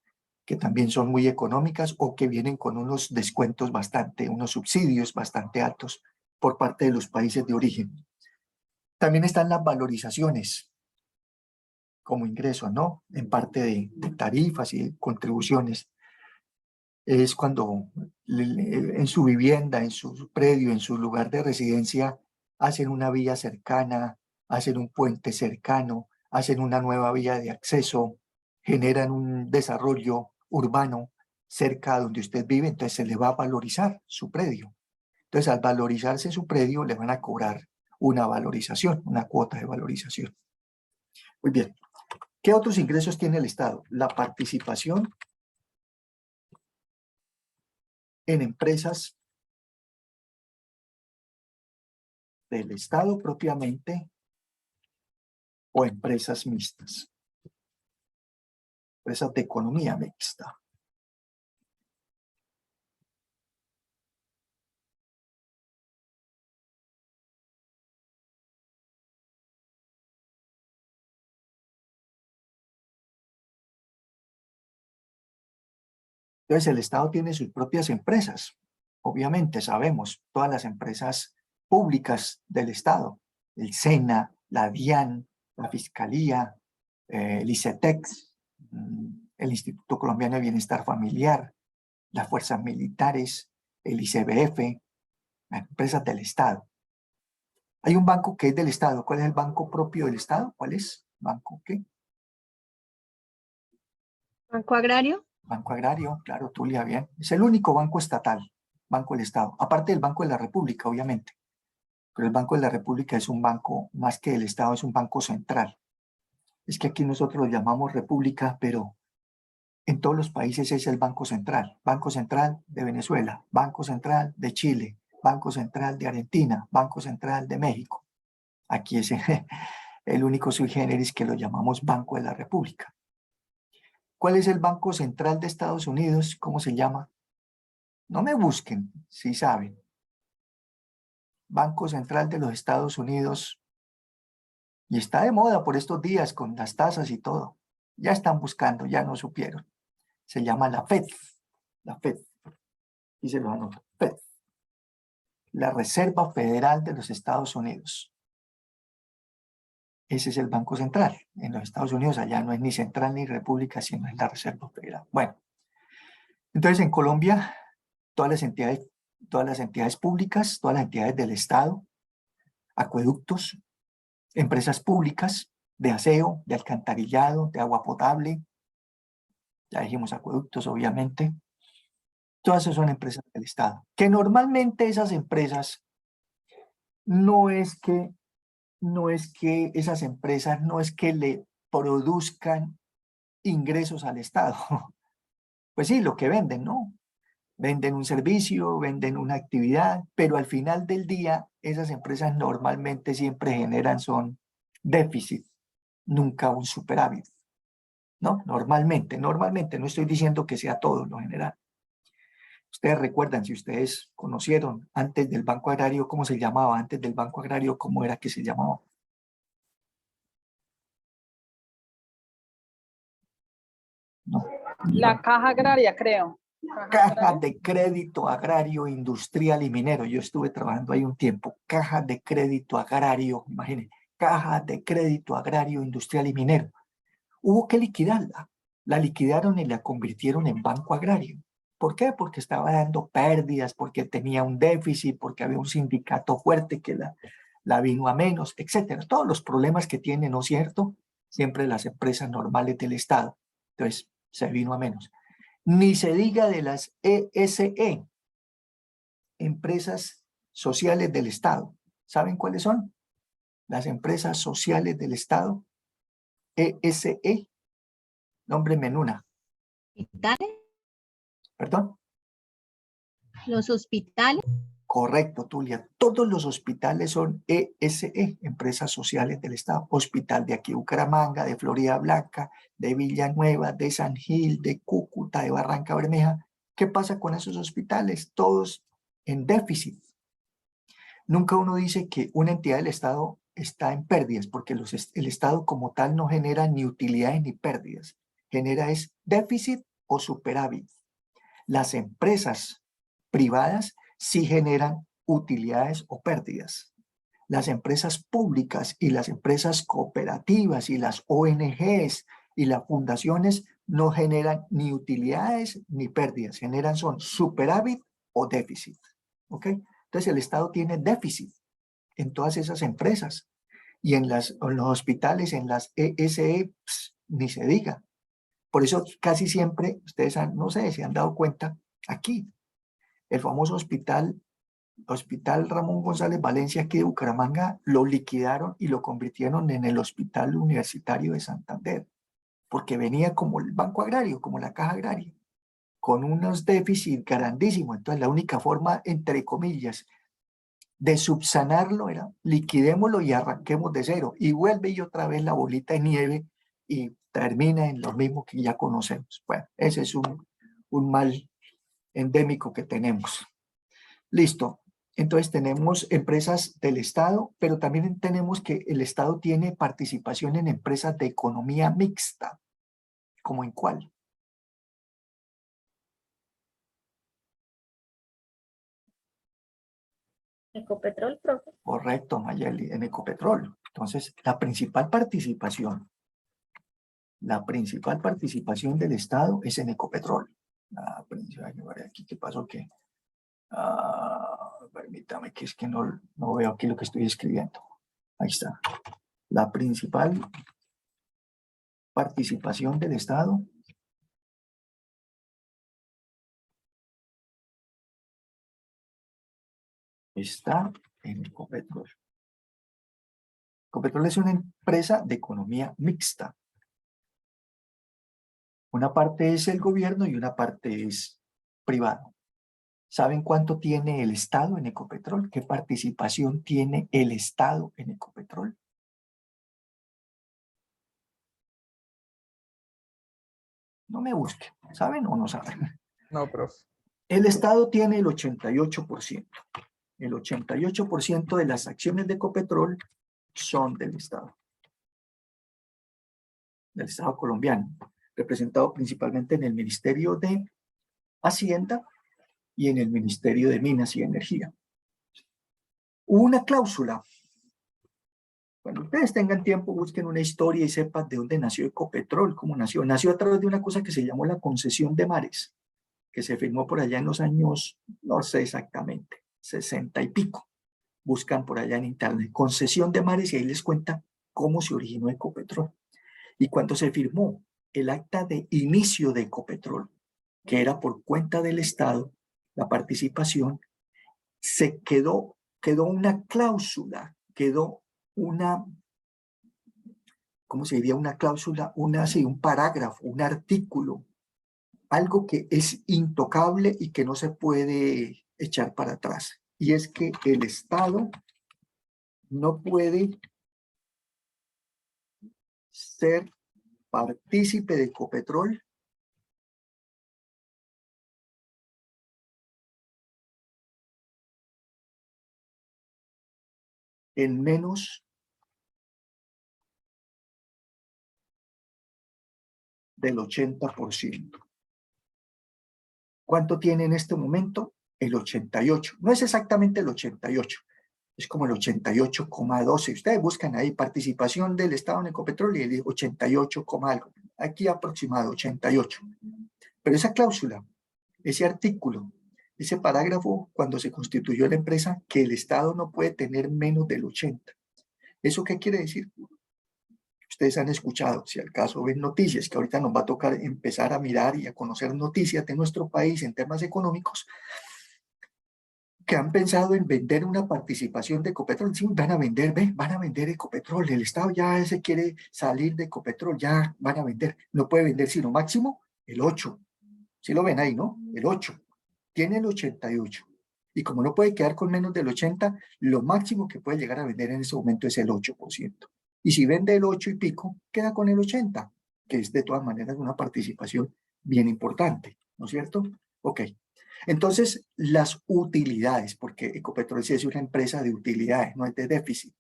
que también son muy económicas o que vienen con unos descuentos unos subsidios bastante altos por parte de los países de origen. También están las valorizaciones como ingreso, ¿no? En parte de tarifas y de contribuciones. Es cuando en su vivienda, en su predio, en su lugar de residencia, hacen una vía cercana, hacen un puente cercano, hacen una nueva vía de acceso, generan un desarrollo urbano cerca donde usted vive, entonces se le va a valorizar su predio. Entonces, al valorizarse su predio, le van a cobrar una valorización, una cuota de valorización. Muy bien. ¿Qué otros ingresos tiene el Estado? La participación en empresas del Estado propiamente o empresas mixtas, empresas de economía mixta. Entonces el Estado tiene sus propias empresas, obviamente sabemos, todas las empresas públicas del Estado, el SENA, la DIAN, la Fiscalía, el ICETEX, el Instituto Colombiano de Bienestar Familiar, las Fuerzas Militares, el ICBF, las empresas del Estado. Hay un banco que es del Estado. ¿Cuál es el banco propio del Estado? ¿Cuál es? ¿Banco qué?
Banco Agrario.
Banco Agrario, claro, Tulia, bien. Es el único banco estatal, Banco del Estado. Aparte del Banco de la República, obviamente. Pero el Banco de la República es un banco, más que el Estado, es un banco central. Es que aquí nosotros lo llamamos República, pero en todos los países es el Banco Central. Banco Central de Venezuela, Banco Central de Chile, Banco Central de Argentina, Banco Central de México. Aquí es el único sui generis que lo llamamos Banco de la República. ¿Cuál es el Banco Central de Estados Unidos? ¿Cómo se llama? No me busquen, si saben. Banco Central de los Estados Unidos. Y está de moda por estos días con las tasas y todo. Ya están buscando, ya no supieron. Se llama la FED. La FED. Y se lo anoto. FED. La Reserva Federal de los Estados Unidos. Ese es el Banco Central. En los Estados Unidos allá no es ni central ni república, sino es la Reserva Federal. Bueno, entonces en Colombia todas las entidades públicas, todas las entidades del Estado, acueductos, empresas públicas de aseo, de alcantarillado, de agua potable, ya dijimos acueductos obviamente, Todas esas son empresas del Estado. Que normalmente esas empresas no es que esas empresas no es que le produzcan ingresos al Estado. Pues sí, lo que venden, ¿no? Venden un servicio, venden una actividad, pero al final del día esas empresas normalmente siempre generan son déficit, nunca un superávit, ¿no? Normalmente, no estoy diciendo que sea todo lo general. Ustedes recuerdan, si ustedes conocieron antes del Banco Agrario, ¿cómo se llamaba? Antes del Banco Agrario, ¿cómo era que se llamaba? No.
La caja agraria, creo.
Caja de Crédito Agrario, Industrial y Minero. Yo estuve trabajando ahí un tiempo. Caja de Crédito Agrario, imagínense. Caja de Crédito Agrario, Industrial y Minero. Hubo que liquidarla. La liquidaron y la convirtieron en Banco Agrario. ¿Por qué? Porque estaba dando pérdidas, porque tenía un déficit, porque había un sindicato fuerte que la vino a menos, etcétera. Todos los problemas que tienen, ¿no es cierto? Siempre las empresas normales del Estado. Entonces, se vino a menos. Ni se diga de las ESE, empresas sociales del Estado. ¿Saben cuáles son? Las empresas sociales del Estado, ESE, nombre menuna.
¿Hospitales?
¿Perdón?
Los hospitales.
Correcto, Tulia. Todos los hospitales son ESE, empresas sociales del Estado. Hospital de aquí, Bucaramanga, de Florida Blanca, de Villanueva, de San Gil, de Cúcuta, de Barranca Bermeja. ¿Qué pasa con esos hospitales? Todos en déficit. Nunca uno dice que una entidad del Estado está en pérdidas, porque el Estado como tal no genera ni utilidades ni pérdidas. Genera es déficit o superávit. Las empresas privadas sí generan utilidades o pérdidas. Las empresas públicas y las empresas cooperativas y las ONGs y las fundaciones no generan ni utilidades ni pérdidas, generan son superávit o déficit. ¿Ok? Entonces el Estado tiene déficit en todas esas empresas y en los hospitales, en las ESE, ni se diga. Por eso casi siempre, ustedes no sé si han dado cuenta, aquí, el famoso Hospital Ramón González Valencia aquí de Bucaramanga, lo liquidaron y lo convirtieron en el Hospital Universitario de Santander, porque venía como el Banco Agrario, como la Caja Agraria, con unos déficits grandísimos. Entonces la única forma, entre comillas, de subsanarlo era liquidémoslo y arranquemos de cero. Y vuelve y otra vez la bolita de nieve y termina en lo mismo que ya conocemos. Bueno, ese es un mal endémico que tenemos. Listo. Entonces tenemos empresas del Estado, pero también tenemos que el Estado tiene participación en empresas de economía mixta. ¿Cómo en cuál?
Ecopetrol, profe.
Correcto, Mayeli, en Ecopetrol. Entonces, la principal participación del Estado es en Ecopetrol. La principal, aquí, ¿qué pasó? ¿Qué? Permítame, que es que no veo aquí lo que estoy escribiendo. Ahí está. La principal participación del Estado está en Ecopetrol. Ecopetrol es una empresa de economía mixta. Una parte es el gobierno y una parte es privado. ¿Saben cuánto tiene el Estado en Ecopetrol? ¿Qué participación tiene el Estado en Ecopetrol? No me busquen. ¿Saben o no saben?
No, profe.
El Estado tiene el 88%. El 88% de las acciones de Ecopetrol son del Estado colombiano, representado principalmente en el Ministerio de Hacienda y en el Ministerio de Minas y Energía. Hubo una cláusula. Cuando ustedes tengan tiempo, busquen una historia y sepan de dónde nació Ecopetrol, cómo nació. Nació a través de una cosa que se llamó la concesión de mares, que se firmó por allá en los años, no sé exactamente, 60 y pico. Buscan por allá en internet, concesión de mares, y ahí les cuenta cómo se originó Ecopetrol. Y cuando se firmó el acta de inicio de Ecopetrol, que era por cuenta del Estado, la participación, se quedó una cláusula, quedó una, ¿cómo se diría? Una cláusula, sí, un parágrafo, un artículo, algo que es intocable y que no se puede echar para atrás. Y es que el Estado no puede ser partícipe de Ecopetrol en menos del 80%. ¿Cuánto tiene en este momento? El 88. No es exactamente el 88, es como el 88,12. Ustedes buscan ahí participación del Estado en Ecopetrol y el 88, algo. Aquí aproximado 88. Pero esa cláusula, ese artículo, ese parágrafo, cuando se constituyó la empresa, que el Estado no puede tener menos del 80. ¿Eso qué quiere decir? Ustedes han escuchado, si al caso ven noticias, que ahorita nos va a tocar empezar a mirar y a conocer noticias de nuestro país en temas económicos, que han pensado en vender una participación de Ecopetrol. Sí, van a vender, van a vender Ecopetrol. El Estado ya se quiere salir de Ecopetrol, ya van a vender. No puede vender sino máximo el 8. ¿Sí lo ven ahí, no? El 8. Tiene el 88. Y como no puede quedar con menos del 80, lo máximo que puede llegar a vender en ese momento es el 8%. Y si vende el 8 y pico, queda con el 80, que es de todas maneras una participación bien importante, ¿no es cierto? Ok. Entonces, las utilidades, porque Ecopetrol sí es una empresa de utilidades, no es de déficit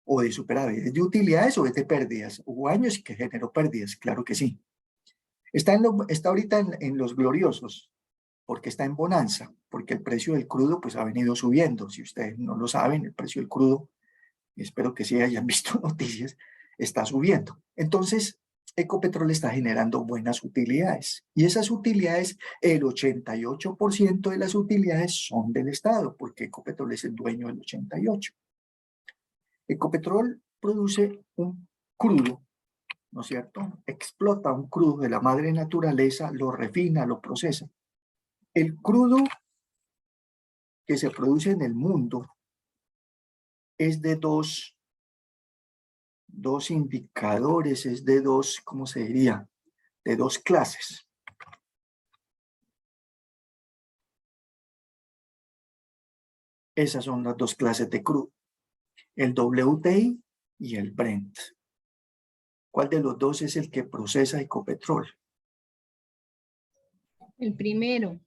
o de superávit, es de utilidades o es de pérdidas. Hubo años que generó pérdidas, claro que sí. Está ahorita en los gloriosos, porque está en bonanza, porque el precio del crudo pues ha venido subiendo. Si ustedes no lo saben, el precio del crudo, espero que sí hayan visto noticias, está subiendo. Entonces, Ecopetrol está generando buenas utilidades. Y esas utilidades, el 88% de las utilidades son del Estado, porque Ecopetrol es el dueño del 88%. Ecopetrol produce un crudo, ¿no es cierto? Explota un crudo de la madre naturaleza, lo refina, lo procesa. El crudo que se produce en el mundo es de dos indicadores, es de dos, ¿cómo se diría? De dos clases. Esas son las dos clases de crudo, el WTI y el Brent. ¿Cuál de los dos es el que procesa Ecopetrol?
El primero.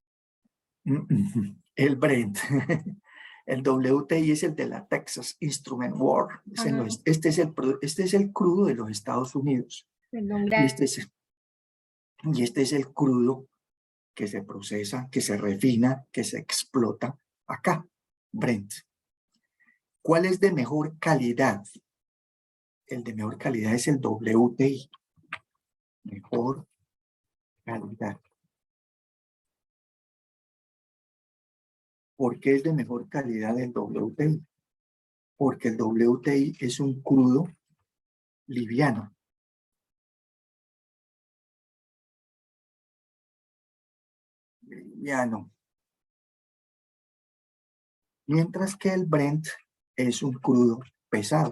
El Brent. El WTI es el de la Texas Instrument World. Este es el crudo de los Estados Unidos.
Perdón,
Y este es el crudo que se procesa, que se refina, que se explota acá, Brent. ¿Cuál es de mejor calidad? El de mejor calidad es el WTI. Mejor calidad. ¿Por qué es de mejor calidad el WTI? Porque el WTI es un crudo liviano. Liviano. Mientras que el Brent es un crudo pesado.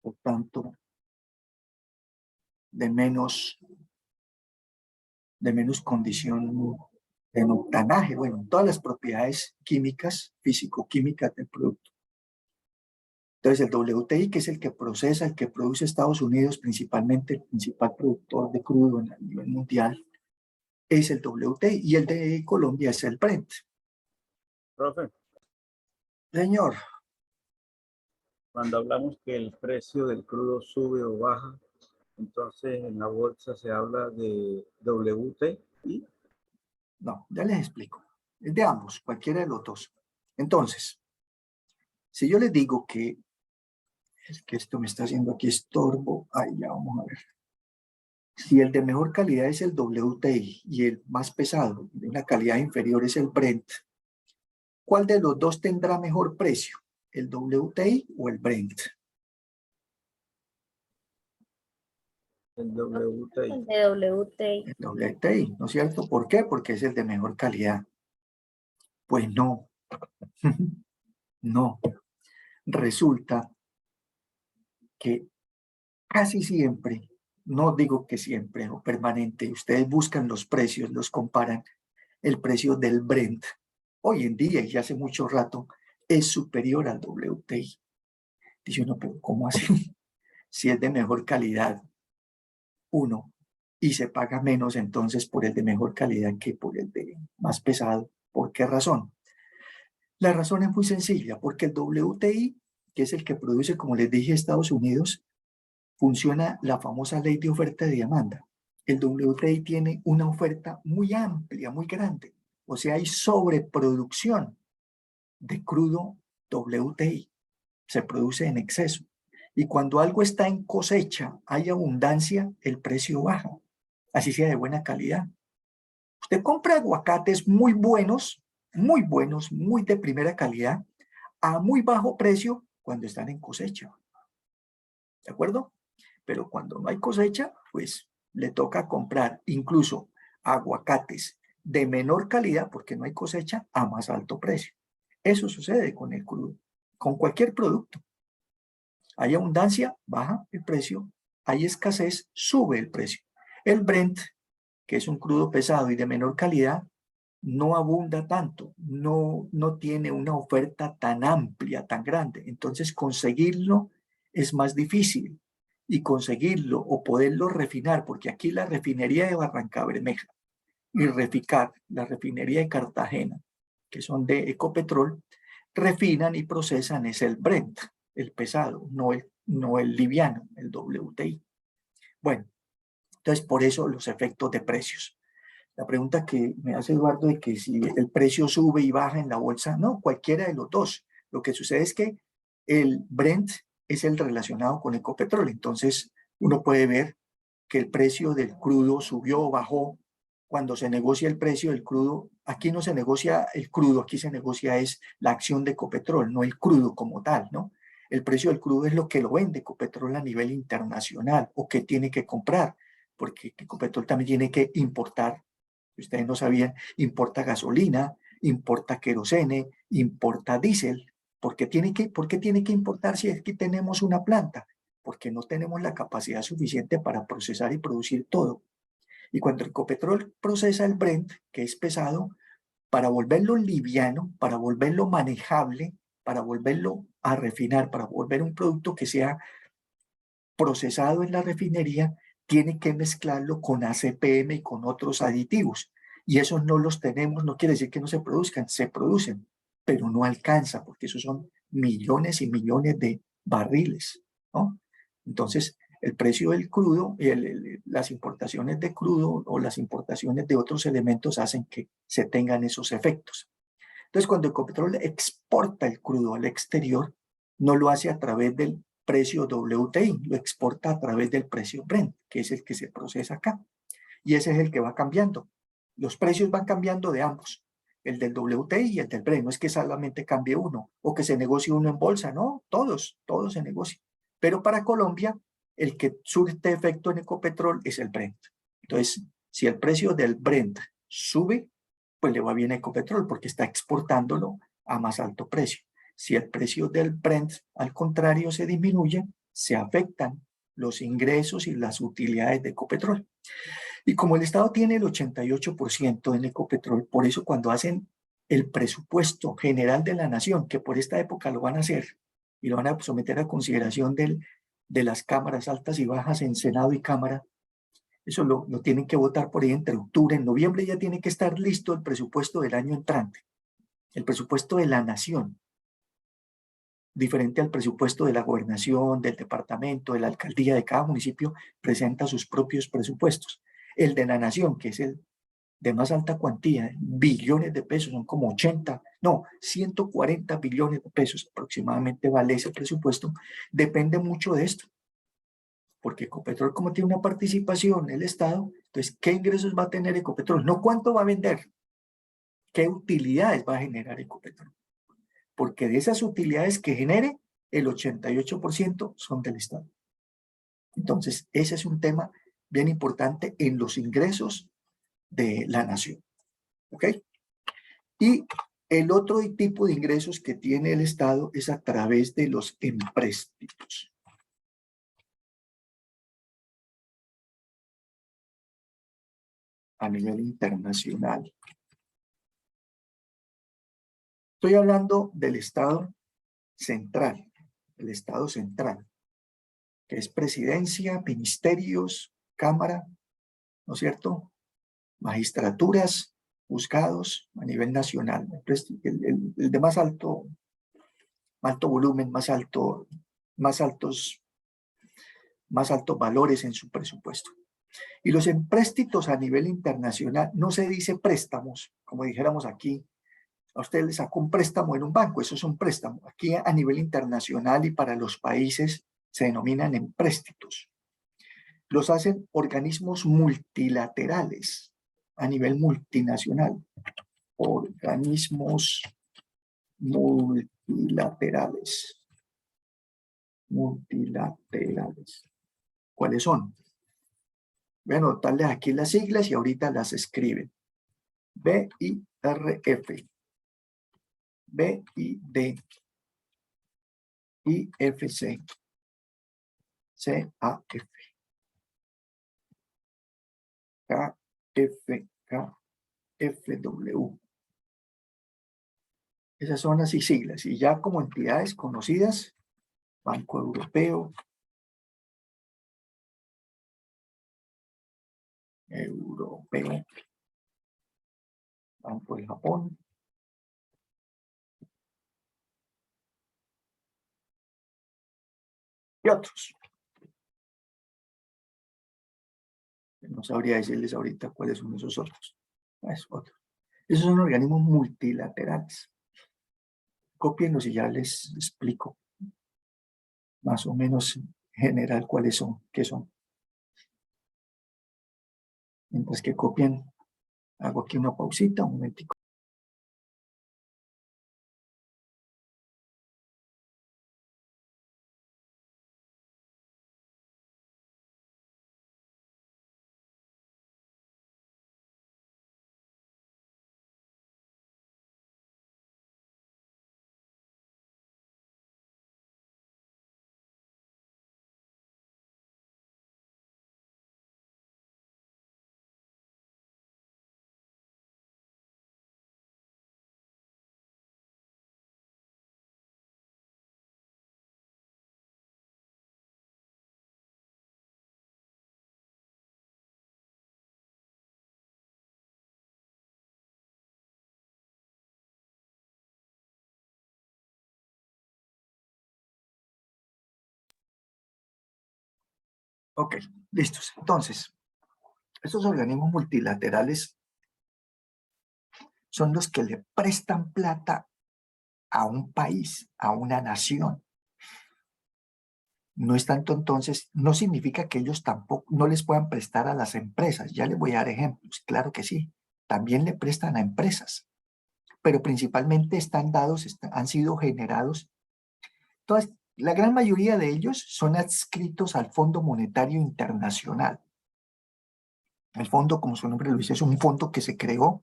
Por tanto, de menos condición de octanaje, bueno, todas las propiedades químicas, físico-químicas del producto. Entonces, el WTI, que es el que procesa, el que produce Estados Unidos, principalmente el principal productor de crudo a nivel mundial, es el WTI, y el de Colombia es el Brent.
Profe,
Señor,
cuando hablamos que el precio del crudo sube o baja, entonces en la bolsa se habla de WTI.
no, ya les explico. Es de ambos, cualquiera de los dos. Entonces, si yo les digo que es que esto me está haciendo aquí estorbo, ahí ya vamos a ver. Si el de mejor calidad es el WTI y el más pesado, de una calidad inferior, es el Brent, ¿cuál de los dos tendrá mejor precio? ¿El WTI o el Brent?
El WTI.
El de WTI.
El WTI, ¿no es cierto? ¿Por qué? Porque es el de mejor calidad. Pues no. No. Resulta que casi siempre, no digo que siempre o permanente, ustedes buscan los precios, los comparan, el precio del Brent hoy en día y hace mucho rato es superior al WTI. Dice uno, pero ¿cómo así? Si es de mejor calidad, uno, y se paga menos entonces por el de mejor calidad que por el de más pesado. ¿Por qué razón? La razón es muy sencilla, porque el WTI, que es el que produce, como les dije, Estados Unidos, funciona la famosa ley de oferta y demanda. El WTI tiene una oferta muy amplia, muy grande. O sea, hay sobreproducción de crudo WTI. Se produce en exceso. Y cuando algo está en cosecha, hay abundancia, el precio baja. Así sea de buena calidad. Usted compra aguacates muy buenos, muy de primera calidad, a muy bajo precio cuando están en cosecha. ¿De acuerdo? Pero cuando no hay cosecha, pues le toca comprar incluso aguacates de menor calidad, porque no hay cosecha, a más alto precio. Eso sucede con el crudo, con cualquier producto. Hay abundancia, baja el precio. Hay escasez, sube el precio. El Brent, que es un crudo pesado y de menor calidad, no abunda tanto, no tiene una oferta tan amplia, tan grande. Entonces conseguirlo es más difícil. Y conseguirlo o poderlo refinar, porque aquí la refinería de Barrancabermeja y Reficar, la refinería de Cartagena, que son de Ecopetrol, refinan y procesan es el Brent, el pesado, no el liviano, el WTI. Bueno, entonces por eso los efectos de precios. La pregunta que me hace Eduardo de que si el precio sube y baja en la bolsa, no, cualquiera de los dos. Lo que sucede es que el Brent es el relacionado con Ecopetrol, entonces uno puede ver que el precio del crudo subió o bajó cuando se negocia el precio del crudo. Aquí no se negocia el crudo, aquí se negocia es la acción de Ecopetrol, no el crudo como tal, ¿no? El precio del crudo es lo que lo vende Ecopetrol a nivel internacional o que tiene que comprar, porque Ecopetrol también tiene que importar, si ustedes no sabían, importa gasolina, importa querosene, importa diésel. ¿Por qué tiene que importar si aquí tenemos una planta? Porque no tenemos la capacidad suficiente para procesar y producir todo. Y cuando Ecopetrol procesa el Brent, que es pesado, para volverlo liviano, para volverlo manejable, para volverlo a refinar, para volver un producto que sea procesado en la refinería, tiene que mezclarlo con ACPM y con otros aditivos. Y esos no los tenemos, no quiere decir que no se produzcan, se producen, pero no alcanza, porque esos son millones y millones de barriles, ¿no? Entonces, el precio del crudo, las importaciones de crudo o las importaciones de otros elementos hacen que se tengan esos efectos. Entonces, cuando Ecopetrol exporta el crudo al exterior, no lo hace a través del precio WTI, lo exporta a través del precio Brent, que es el que se procesa acá. Y ese es el que va cambiando. Los precios van cambiando de ambos, el del WTI y el del Brent. No es que solamente cambie uno o que se negocie uno en bolsa, no, todos se negocian. Pero para Colombia, el que surte efecto en Ecopetrol es el Brent. Entonces, si el precio del Brent sube, pues le va bien a Ecopetrol porque está exportándolo a más alto precio. Si el precio del Brent, al contrario, se disminuye, se afectan los ingresos y las utilidades de Ecopetrol. Y como el Estado tiene el 88% en Ecopetrol, por eso cuando hacen el presupuesto general de la nación, que por esta época lo van a hacer y lo van a someter a consideración de las cámaras altas y bajas en Senado y Cámara, eso lo tienen que votar por ahí entre octubre, en noviembre ya tiene que estar listo el presupuesto del año entrante, el presupuesto de la nación, diferente al presupuesto de la gobernación, del departamento, de la alcaldía de cada municipio, presenta sus propios presupuestos. El de la nación, que es el de más alta cuantía, billones de pesos, son como 140 billones de pesos aproximadamente vale ese presupuesto, depende mucho de esto. Porque Ecopetrol, como tiene una participación el Estado, entonces, ¿qué ingresos va a tener Ecopetrol? No cuánto va a vender, qué utilidades va a generar Ecopetrol. Porque de esas utilidades que genere, el 88% son del Estado. Entonces, ese es un tema bien importante en los ingresos de la nación. ¿Ok? Y el otro tipo de ingresos que tiene el Estado es a través de los empréstitos. A nivel internacional. Estoy hablando del Estado central, el Estado central, que es presidencia, ministerios, cámara, ¿no es cierto? Magistraturas, juzgados a nivel nacional, el de más alto volumen, más altos valores en su presupuesto. Y los empréstitos a nivel internacional no se dice préstamos, como dijéramos aquí, a usted le sacó un préstamo en un banco, eso es un préstamo. Aquí a nivel internacional y para los países se denominan empréstitos. Los hacen organismos multilaterales a nivel multinacional. Organismos multilaterales. Multilaterales. ¿Cuáles son? Bueno, darles aquí las siglas y ahorita las escriben. BIRF. BID. IFC. CAF. KFW. Esas son así siglas. Y ya como entidades conocidas, Banco Europeo, Banco de Japón, y otros. No sabría decirles ahorita cuáles son esos otros. Es otro. Esos son organismos multilaterales. Cópienlos y ya les explico más o menos en general cuáles son, qué son. Mientras que copian, hago aquí una pausita, un momentico. Ok, listos. Entonces, estos organismos multilaterales son los que le prestan plata a un país, a una nación. No es tanto entonces, no significa que ellos tampoco no les puedan prestar a las empresas. Ya les voy a dar ejemplos, claro que sí. También le prestan a empresas, pero principalmente están dados, han sido generados. La gran mayoría de ellos son adscritos al Fondo Monetario Internacional. El fondo, como su nombre lo dice, es un fondo que se creó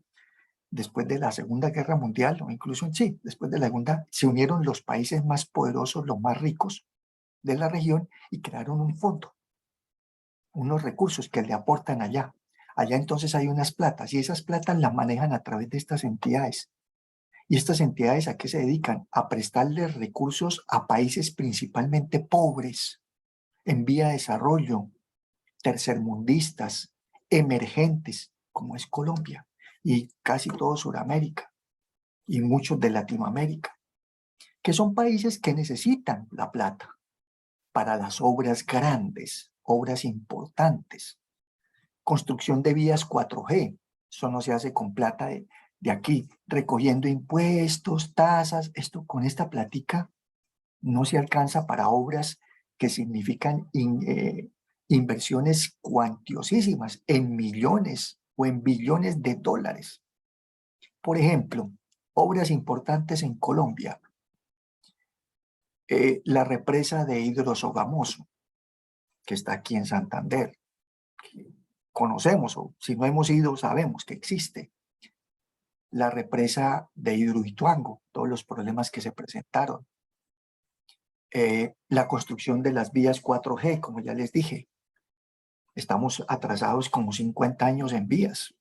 después de la Segunda Guerra Mundial, o incluso en sí, después de la Segunda, se unieron los países más poderosos, los más ricos de la región, y crearon un fondo, unos recursos que le aportan allá. Allá entonces hay unas platas, y esas platas las manejan a través de estas entidades. ¿Y estas entidades a qué se dedican? A prestarles recursos a países principalmente pobres, en vía de desarrollo, tercermundistas, emergentes, como es Colombia, y casi todo Sudamérica, y muchos de Latinoamérica, que son países que necesitan la plata para las obras grandes, obras importantes. Construcción de vías 4G, eso no se hace con plata de aquí, recogiendo impuestos, tasas, esto con esta platica no se alcanza para obras que significan inversiones cuantiosísimas en millones o en billones de dólares. Por ejemplo, obras importantes en Colombia. La represa de Hidrosogamoso, que está aquí en Santander. que conocemos, o si no hemos ido, sabemos que existe. La represa de Hidroituango, todos los problemas que se presentaron. La construcción de las vías 4G, como ya les dije. Estamos atrasados como 50 años en vías.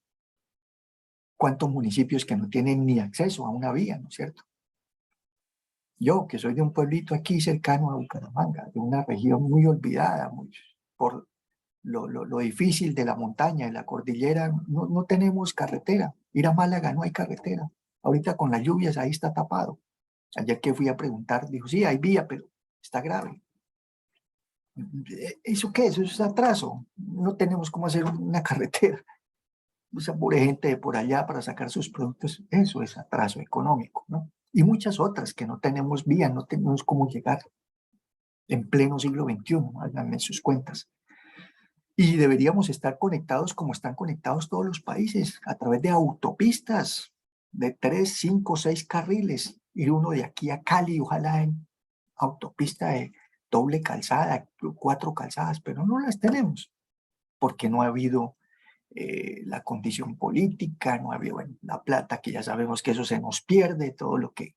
¿Cuántos municipios que no tienen ni acceso a una vía, no es cierto? Yo, que soy de un pueblito aquí cercano a Bucaramanga, de una región muy olvidada, por lo difícil de la montaña y la cordillera, no tenemos carretera. Ir a Málaga no hay carretera. Ahorita con las lluvias ahí está tapado. Ayer que fui a preguntar, dijo, sí, hay vía, pero está grave. ¿Eso qué es? Eso es atraso. No tenemos cómo hacer una carretera. Esa pobre gente de por allá para sacar sus productos, eso es atraso económico, ¿no? Y muchas otras que no tenemos vía, no tenemos cómo llegar en pleno siglo XXI, háganme sus cuentas. Y deberíamos estar conectados como están conectados todos los países, a través de autopistas de 3, 5, 6 carriles, ir uno de aquí a Cali, ojalá en autopista de doble calzada, 4 calzadas, pero no las tenemos, porque no ha habido la condición política, no ha habido la plata, que ya sabemos que eso se nos pierde, todo lo que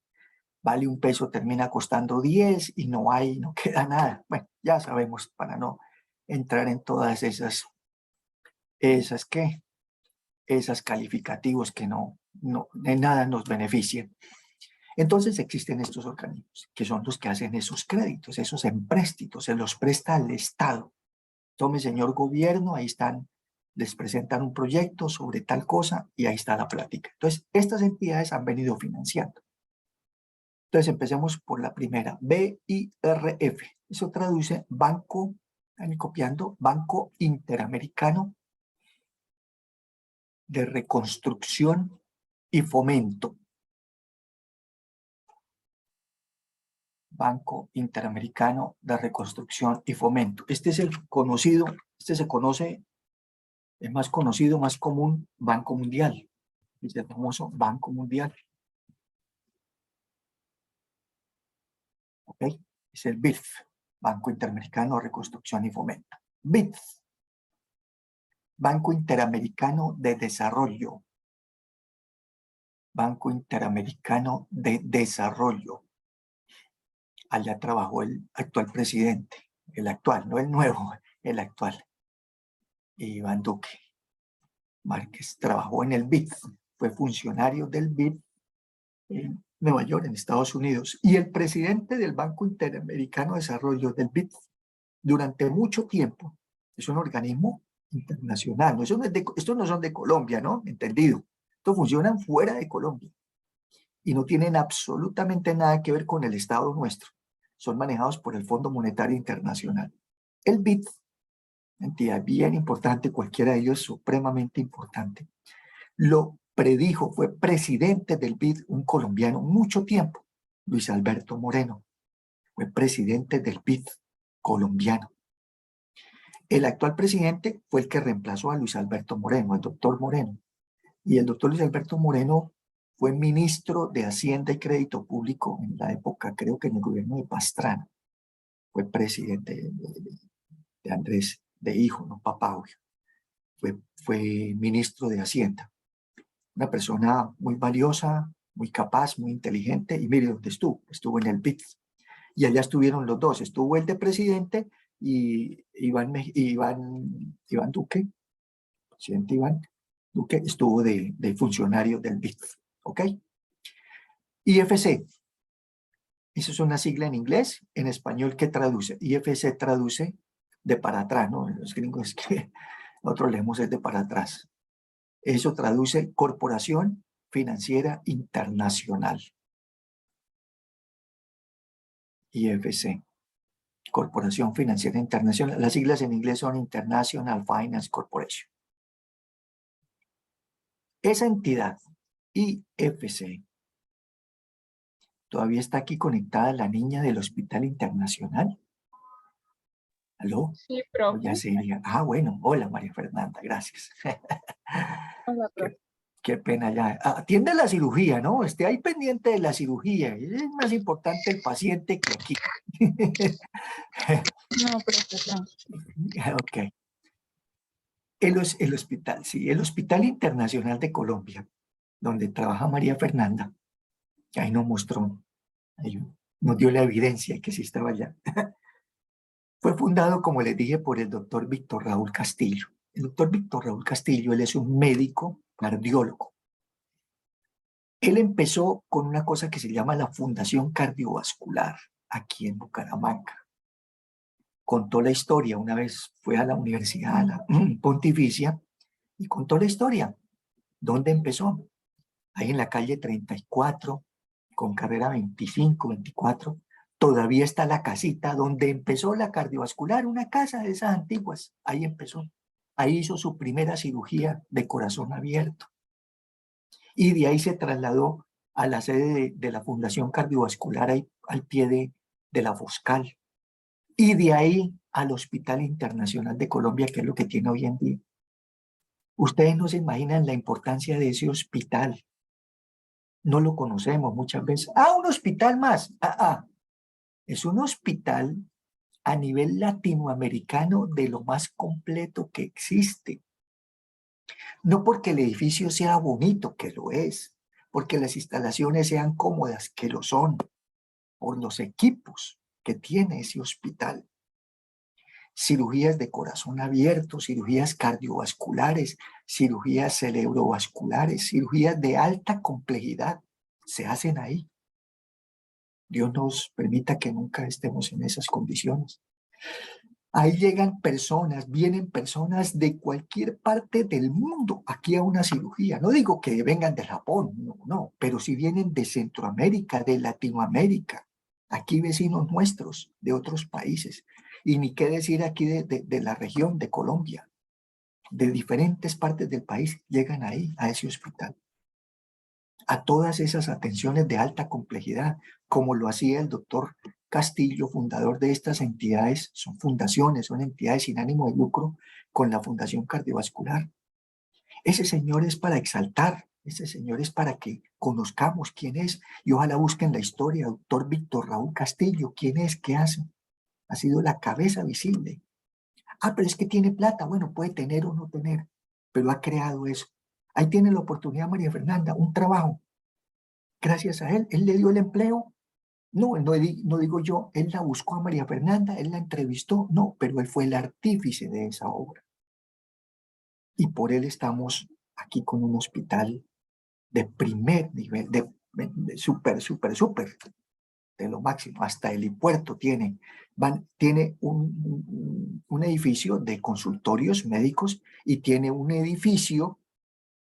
vale un peso termina costando 10 y no queda nada. Bueno, ya sabemos, para no entrar en todas esas calificativos que no en nada nos benefician. Entonces existen estos organismos, que son los que hacen esos créditos, esos empréstitos, se los presta al Estado. Tome, señor gobierno, ahí están, les presentan un proyecto sobre tal cosa y ahí está la plática. Entonces, estas entidades han venido financiando. Entonces, empecemos por la primera, BIRF. Eso traduce Banco, están copiando, Banco Interamericano de Reconstrucción y Fomento. Banco Interamericano de Reconstrucción y Fomento. Este es el conocido, este se conoce, es más conocido, más común, Banco Mundial. Es el famoso Banco Mundial. ¿Ok? Es el BIF, Banco Interamericano de Reconstrucción y Fomento. BIF, Banco Interamericano de Desarrollo. Banco Interamericano de Desarrollo. Allá trabajó el actual presidente, el actual, no el nuevo, el actual, Iván Duque Márquez. Trabajó en el BID, fue funcionario del BID en Nueva York, en Estados Unidos, y el presidente del Banco Interamericano de Desarrollo del BID durante mucho tiempo. Es un organismo internacional, no, estos no son de Colombia, ¿no? Entendido. Estos funcionan fuera de Colombia y no tienen absolutamente nada que ver con el Estado nuestro. Son manejados por el Fondo Monetario Internacional. El BID, entidad bien importante, cualquiera de ellos es supremamente importante, lo predijo, fue presidente del BID, un colombiano, mucho tiempo, Luis Alberto Moreno, fue presidente del BID colombiano. El actual presidente fue el que reemplazó a Luis Alberto Moreno, el doctor Moreno, y el doctor Luis Alberto Moreno fue ministro de Hacienda y Crédito Público en la época, creo que en el gobierno de Pastrana. Fue presidente de Andrés, de hijo, no papá, obvio. Fue ministro de Hacienda. Una persona muy valiosa, muy capaz, muy inteligente. Y mire dónde estuvo en el BID. Y allá estuvieron los dos. Estuvo el de presidente y Iván Duque, presidente Iván Duque, estuvo de funcionario del BID. ¿Ok? IFC. Eso es una sigla en inglés. En español, ¿qué traduce? IFC traduce de para atrás, ¿no? Los gringos que nosotros leemos es de para atrás. Eso traduce Corporación Financiera Internacional. IFC. Corporación Financiera Internacional. Las siglas en inglés son International Finance Corporation. Esa entidad, IFC, todavía está aquí conectada la niña del Hospital Internacional. ¿Aló?
Sí, profe.
Ya se diría. Ah, bueno. Hola, María Fernanda. Gracias.
Hola, profe.
Qué pena ya. Atiende la cirugía, ¿no? Esté ahí pendiente de la cirugía. Es más importante el paciente que aquí.
No, profe, no.
Ok. El hospital, sí, el Hospital Internacional de Colombia, donde trabaja María Fernanda, que ahí nos mostró, ahí nos dio la evidencia que sí estaba allá. Fue fundado, como les dije, por el doctor Víctor Raúl Castillo. El doctor Víctor Raúl Castillo, él es un médico cardiólogo. Él empezó con una cosa que se llama la Fundación Cardiovascular, aquí en Bucaramanga. Contó la historia, una vez fue a la Universidad a la Pontificia y contó la historia. ¿Dónde empezó? Ahí en la calle 34, con carrera 25, 24, todavía está la casita donde empezó la cardiovascular, una casa de esas antiguas. Ahí empezó. Ahí hizo su primera cirugía de corazón abierto. Y de ahí se trasladó a la sede de la Fundación Cardiovascular ahí, al pie de la Foscal. Y de ahí al Hospital Internacional de Colombia, que es lo que tiene hoy en día. Ustedes no se imaginan la importancia de ese hospital. No lo conocemos muchas veces. Un hospital más. Es un hospital a nivel latinoamericano de lo más completo que existe. No porque el edificio sea bonito, que lo es, porque las instalaciones sean cómodas, que lo son, por los equipos que tiene ese hospital. Cirugías de corazón abierto, cirugías cardiovasculares, cirugías cerebrovasculares, cirugías de alta complejidad, se hacen ahí. Dios nos permita que nunca estemos en esas condiciones. Ahí llegan personas, vienen personas de cualquier parte del mundo aquí a una cirugía. No digo que vengan de Japón, no, pero si vienen de Centroamérica, de Latinoamérica, aquí vecinos nuestros de otros países. Y ni qué decir aquí de la región de Colombia, de diferentes partes del país, llegan ahí, a ese hospital. A todas esas atenciones de alta complejidad, como lo hacía el doctor Castillo, fundador de estas entidades, son fundaciones, son entidades sin ánimo de lucro, con la Fundación Cardiovascular. Ese señor es para exaltar, ese señor es para que conozcamos quién es, y ojalá busquen la historia, doctor Víctor Raúl Castillo, quién es, qué hace. Ha sido la cabeza visible. Pero es que tiene plata, bueno, puede tener o no tener, pero ha creado eso. Ahí tiene la oportunidad María Fernanda, un trabajo. Gracias a él le dio el empleo. No digo yo, él la buscó a María Fernanda, él la entrevistó, no, pero él fue el artífice de esa obra. Y por él estamos aquí con un hospital de primer nivel, de súper, de lo máximo. Hasta el helipuerto tiene un edificio de consultorios médicos y tiene un edificio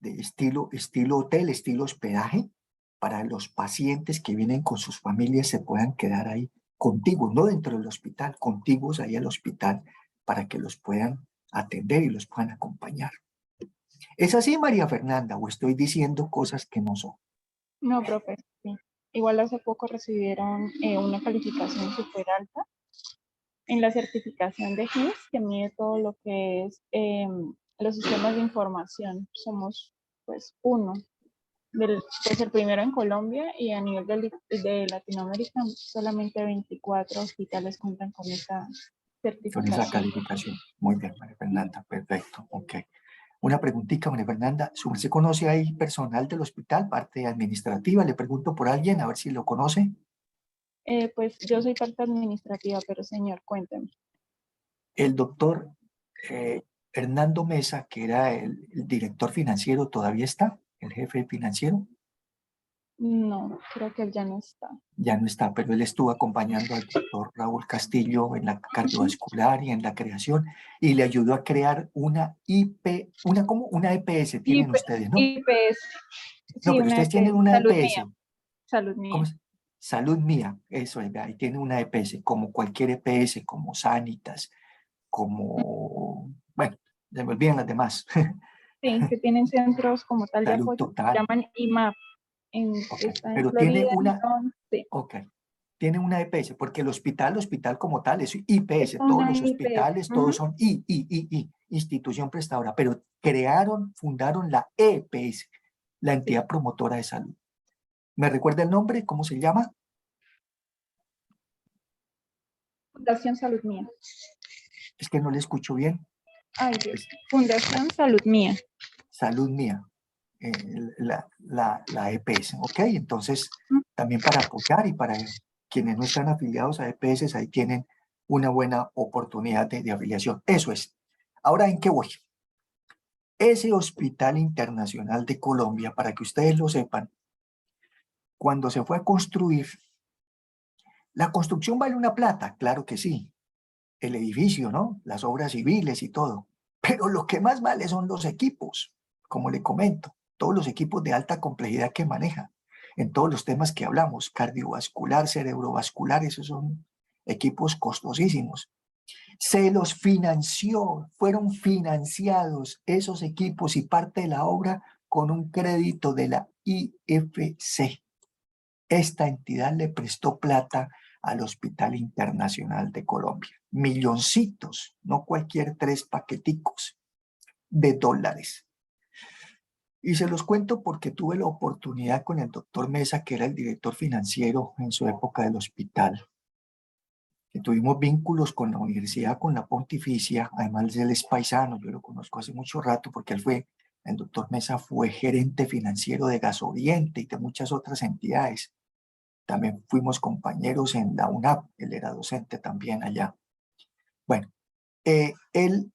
de estilo hotel, estilo hospedaje, para los pacientes que vienen con sus familias se puedan quedar ahí contiguos, no dentro del hospital, contiguos ahí al hospital para que los puedan atender y los puedan acompañar. ¿Es así, María Fernanda, o estoy diciendo cosas que no son?
No, profe, sí. Igual hace poco recibieron una calificación súper alta en la certificación de GIS, que mide todo lo que es los sistemas de información. Somos, pues, pues el primero en Colombia, y a nivel de Latinoamérica solamente 24 hospitales cuentan con esa certificación.
Con esa calificación. Muy bien, María Fernanda, perfecto, ok. Una preguntita, María Fernanda, ¿se conoce ahí personal del hospital, parte administrativa? Le pregunto por alguien, a ver si lo conoce.
Pues yo soy parte administrativa, pero señor, cuénteme.
El doctor Hernando Mesa, que era el director financiero, ¿todavía está? ¿El jefe financiero?
No, creo que él ya no está.
Ya no está, pero él estuvo acompañando al doctor Raúl Castillo en la cardiovascular y en la creación, y le ayudó a crear una una EPS tienen ustedes, ¿no?
IPS.
No,
Sí,
pero ustedes tienen una
Salud
EPS.
Mía. Salud Mía.
¿Cómo es? Salud Mía, eso es, ahí tiene una EPS, como cualquier EPS, como Sanitas, como, bueno, se me olvidan las demás.
Sí, que tienen centros como tal de
Salud
apoyo,
Total.
llaman IMAP.
Okay.
Está en
Pero
Florida,
tiene una,
sí.
ok, tiene una EPS, porque el hospital como tal es IPS,
Es
todos
una
los
IPS.
hospitales, todos son institución prestadora, pero fundaron la EPS, la entidad promotora de salud. ¿Me recuerda el nombre? ¿Cómo se llama?
Fundación Salud Mía.
Es que no le escucho bien.
Ay, Dios. Fundación Salud Mía.
Salud Mía, la EPS, ¿ok? Entonces, también para apoyar y para quienes no están afiliados a EPS, ahí tienen una buena oportunidad de afiliación. Eso es. Ahora, ¿en qué voy? Ese Hospital Internacional de Colombia, para que ustedes lo sepan, cuando se fue a construir, la construcción vale una plata, claro que sí, el edificio, ¿no? Las obras civiles y todo, pero lo que más vale son los equipos, como le comento, todos los equipos de alta complejidad que maneja, en todos los temas que hablamos, cardiovascular, cerebrovascular, esos son equipos costosísimos. Se los financió, fueron financiados esos equipos y parte de la obra con un crédito de la IFC. Esta entidad le prestó plata al Hospital Internacional de Colombia. Milloncitos, no cualquier 3 paqueticos de dólares. Y se los cuento porque tuve la oportunidad con el doctor Mesa, que era el director financiero en su época del hospital, que tuvimos vínculos con la universidad, con la Pontificia, además él es paisano, yo lo conozco hace mucho rato porque el doctor Mesa fue gerente financiero de Gasoriente y de muchas otras entidades. También fuimos compañeros en la UNAP, él era docente también allá. Bueno, él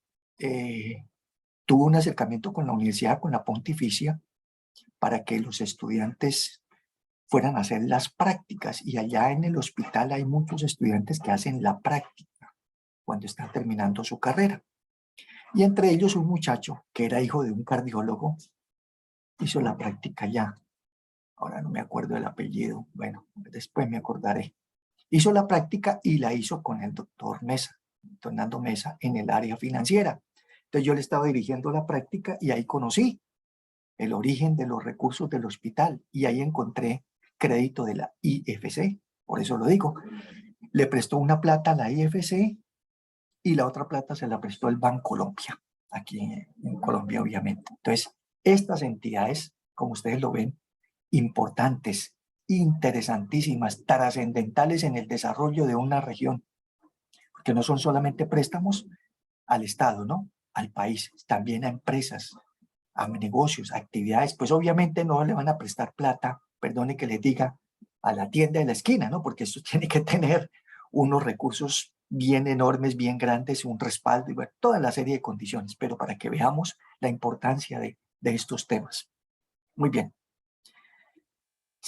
tuvo un acercamiento con la universidad, con la Pontificia, para que los estudiantes fueran a hacer las prácticas. Y allá en el hospital hay muchos estudiantes que hacen la práctica cuando están terminando su carrera. Y entre ellos un muchacho que era hijo de un cardiólogo hizo la práctica allá. Ahora no me acuerdo del apellido. Bueno, después me acordaré. Hizo la práctica y la hizo con el doctor Mesa, Fernando Mesa, en el área financiera. Entonces yo le estaba dirigiendo la práctica y ahí conocí el origen de los recursos del hospital y ahí encontré crédito de la IFC, por eso lo digo. Le prestó una plata a la IFC y la otra plata se la prestó el Bancolombia, aquí en Colombia obviamente. Entonces, estas entidades, como ustedes lo ven, importantes, interesantísimas, trascendentales en el desarrollo de una región, porque no son solamente préstamos al Estado, ¿no? Al país, también a empresas, a negocios, a actividades, pues obviamente no le van a prestar plata, perdone que les diga, a la tienda de la esquina, ¿no? Porque esto tiene que tener unos recursos bien enormes, bien grandes, un respaldo y bueno, toda la serie de condiciones, pero para que veamos la importancia de estos temas. Muy bien.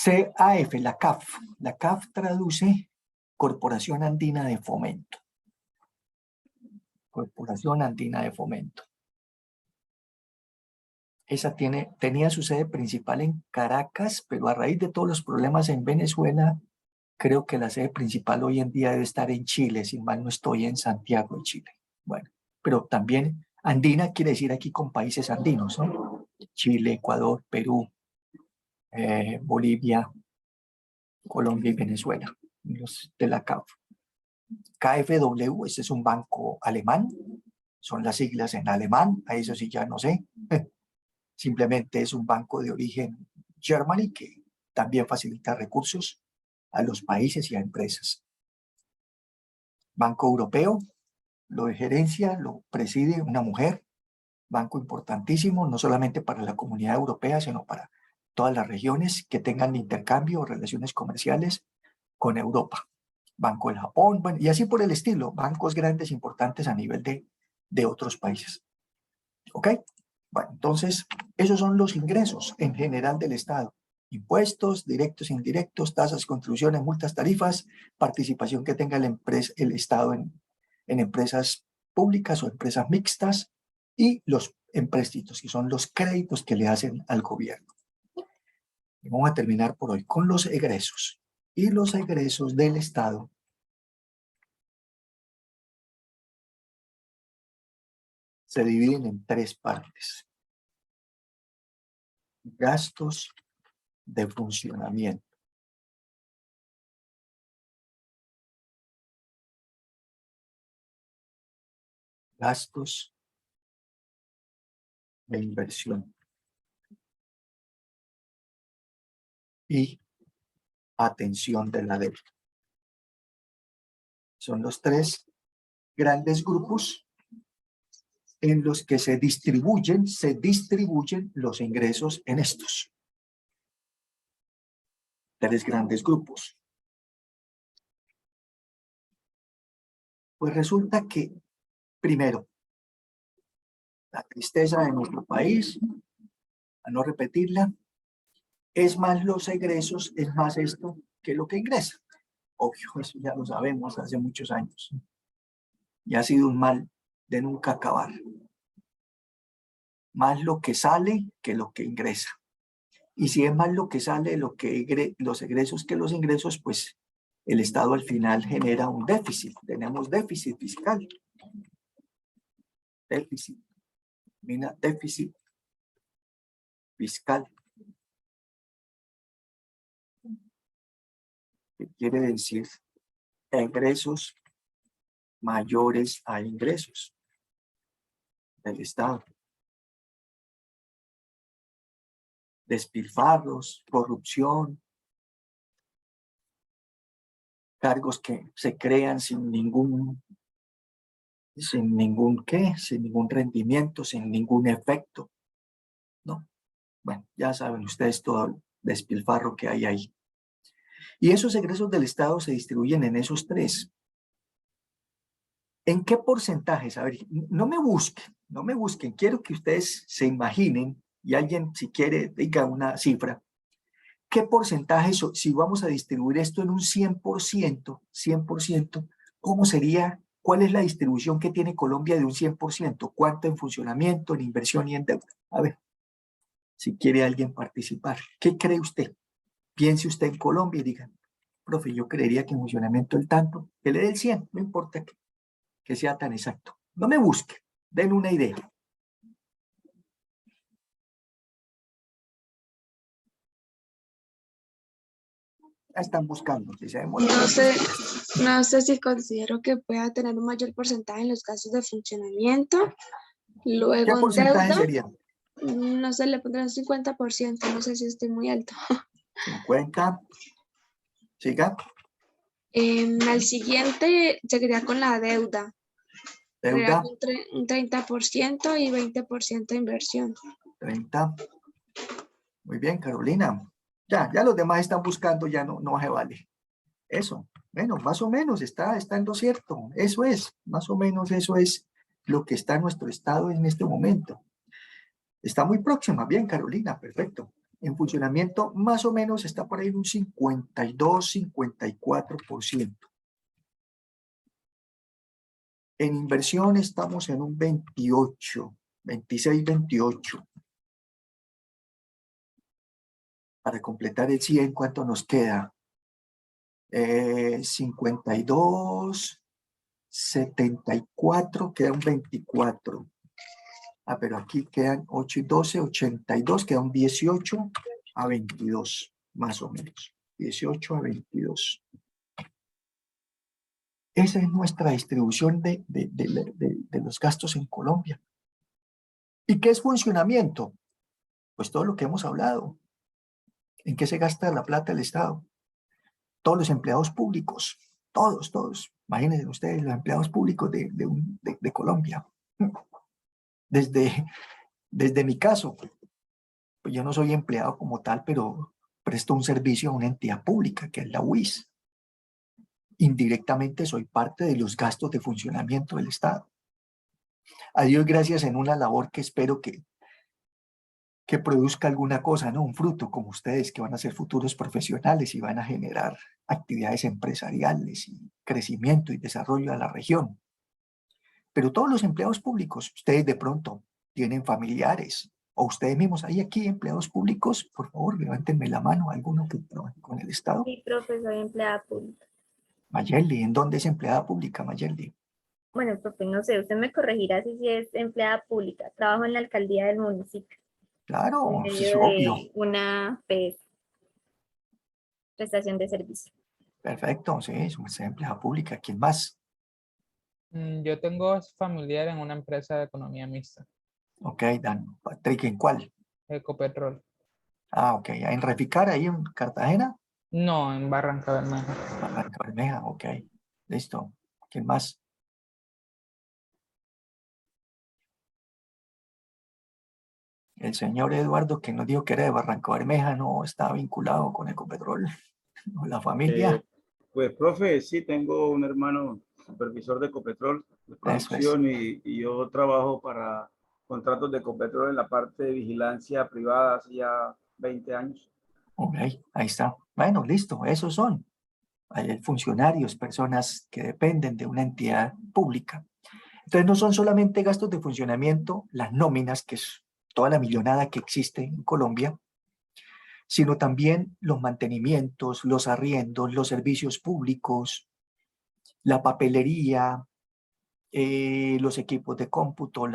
CAF, la CAF. La CAF traduce Corporación Andina de Fomento. Corporación Andina de Fomento. Esa tenía su sede principal en Caracas, pero a raíz de todos los problemas en Venezuela, creo que la sede principal hoy en día debe estar en Chile, si mal no estoy, en Santiago de Chile. Bueno, pero también andina quiere decir aquí con países andinos, ¿no? Chile, Ecuador, Perú, Bolivia, Colombia y Venezuela, los de la CAF. KfW, ese es un banco alemán, son las siglas en alemán, a eso sí ya no sé. Simplemente es un banco de origen Germany que también facilita recursos a los países y a empresas. Banco Europeo, lo de gerencia lo preside una mujer, banco importantísimo, no solamente para la comunidad europea, sino para todas las regiones que tengan intercambio o relaciones comerciales con Europa. Banco del Japón, bueno, y así por el estilo, bancos grandes, importantes a nivel de otros países. ¿Ok? Bueno, entonces, esos son los ingresos en general del Estado. Impuestos, directos e indirectos, tasas, contribuciones, multas, tarifas, participación que tenga el Estado en empresas públicas o empresas mixtas y los empréstitos, que son los créditos que le hacen al gobierno. Y vamos a terminar por hoy con los egresos. Y los egresos del Estado se dividen en 3 partes. Gastos de funcionamiento. Gastos de inversión. Y atención de la deuda. Son los 3 grandes grupos en los que se distribuyen los ingresos en estos 3 grandes grupos. Pues resulta que, primero, la tristeza de nuestro país, a no repetirla, es más los egresos, es más esto que lo que ingresa. Obvio, eso ya lo sabemos hace muchos años. Y ha sido un mal de nunca acabar. Más lo que sale que lo que ingresa. Y si es más lo que sale, los egresos que los ingresos, pues el Estado al final genera un déficit. Tenemos déficit fiscal. Déficit. Mira, déficit fiscal. ¿Qué quiere decir? Egresos mayores a ingresos del Estado. Despilfarros, corrupción, cargos que se crean sin ningún rendimiento, sin ningún efecto, ¿no? Bueno, ya saben ustedes todo el despilfarro que hay ahí. Y esos egresos del Estado se distribuyen en esos 3. ¿En qué porcentajes? A ver, no me busquen, quiero que ustedes se imaginen, y alguien si quiere diga una cifra, ¿qué porcentaje, si vamos a distribuir esto en un 100%, cómo sería, cuál es la distribución que tiene Colombia de un 100%? ¿Cuánto en funcionamiento, en inversión y en deuda? A ver, si quiere alguien participar, ¿qué cree usted? Piense usted en Colombia y diga, profe, yo creería que en funcionamiento el tanto, que le dé el 100, no importa que sea tan exacto. No me busque, denle una idea. Ya están buscando, si se demora.
No sé si considero que pueda tener un mayor porcentaje en los gastos de funcionamiento.
¿Qué
Luego en
porcentaje
deuda,
sería?
no sé, le pondré un 50%, no sé si estoy muy alto.
50. Siga.
Al siguiente seguiría con la deuda.
Deuda.
Un 30% y 20% de inversión.
30. Muy bien, Carolina. Ya los demás están buscando, ya no se vale. Eso, bueno, más o menos está en lo cierto. Eso es, más o menos eso es lo que está en nuestro estado en este momento. Está muy próxima, bien, Carolina, perfecto. En funcionamiento, más o menos está por ahí un 52-54%. En inversión estamos en un 28, 26-28. Para completar el 100, ¿cuánto nos queda? 52, 74, queda un 24. Pero aquí quedan 8 y 12, 82, queda un 18 a 22, más o menos. 18 a 22. Esa es nuestra distribución de los gastos en Colombia. ¿Y qué es funcionamiento? Pues todo lo que hemos hablado. ¿En qué se gasta la plata del Estado? Todos los empleados públicos, todos. Imagínense ustedes los empleados públicos de Colombia. Desde mi caso, pues yo no soy empleado como tal, pero presto un servicio a una entidad pública, que es la UIS. Indirectamente soy parte de los gastos de funcionamiento del Estado. A Dios gracias en una labor que espero que produzca alguna cosa, ¿no? Un fruto, como ustedes, que van a ser futuros profesionales y van a generar actividades empresariales y crecimiento y desarrollo a la región. Pero todos los empleados públicos, ustedes de pronto tienen familiares, o ustedes mismos, ¿hay aquí empleados públicos? Por favor, levántenme la mano, alguno que trabaje con el Estado.
Sí, profe, soy empleada pública.
Mayerly, ¿en dónde es empleada pública, Mayerly?
Bueno, profe, no sé, usted me corregirá si es empleada pública. Trabajo en la alcaldía del municipio.
Claro,
En
es
medio
obvio.
de una prestación de servicio.
Perfecto, sí, es una empleada pública. ¿Quién más?
Yo tengo familiar en una empresa de economía mixta,
Ok, Dan. Patrick, ¿en cuál?
Ecopetrol.
Ok, en Reficar, ahí en Cartagena.
No, en Barranca Bermeja.
Barranca Bermeja, ok. Listo. ¿Quién más? El señor Eduardo, que nos dijo que era de Barranca Bermeja, no está vinculado con Ecopetrol, ¿no? La familia.
Pues, profe, sí, tengo un hermano supervisor de Ecopetrol de
Eso es.
producción y yo trabajo para contratos de Ecopetrol en la parte de vigilancia privada hace ya 20 años.
Ok, ahí está. Bueno, listo, esos son. Hay funcionarios, personas que dependen de una entidad pública. Entonces no son solamente gastos de funcionamiento, las nóminas, que es toda la millonada que existe en Colombia, sino también los mantenimientos, los arriendos, los servicios públicos, la papelería, los equipos de cómputo,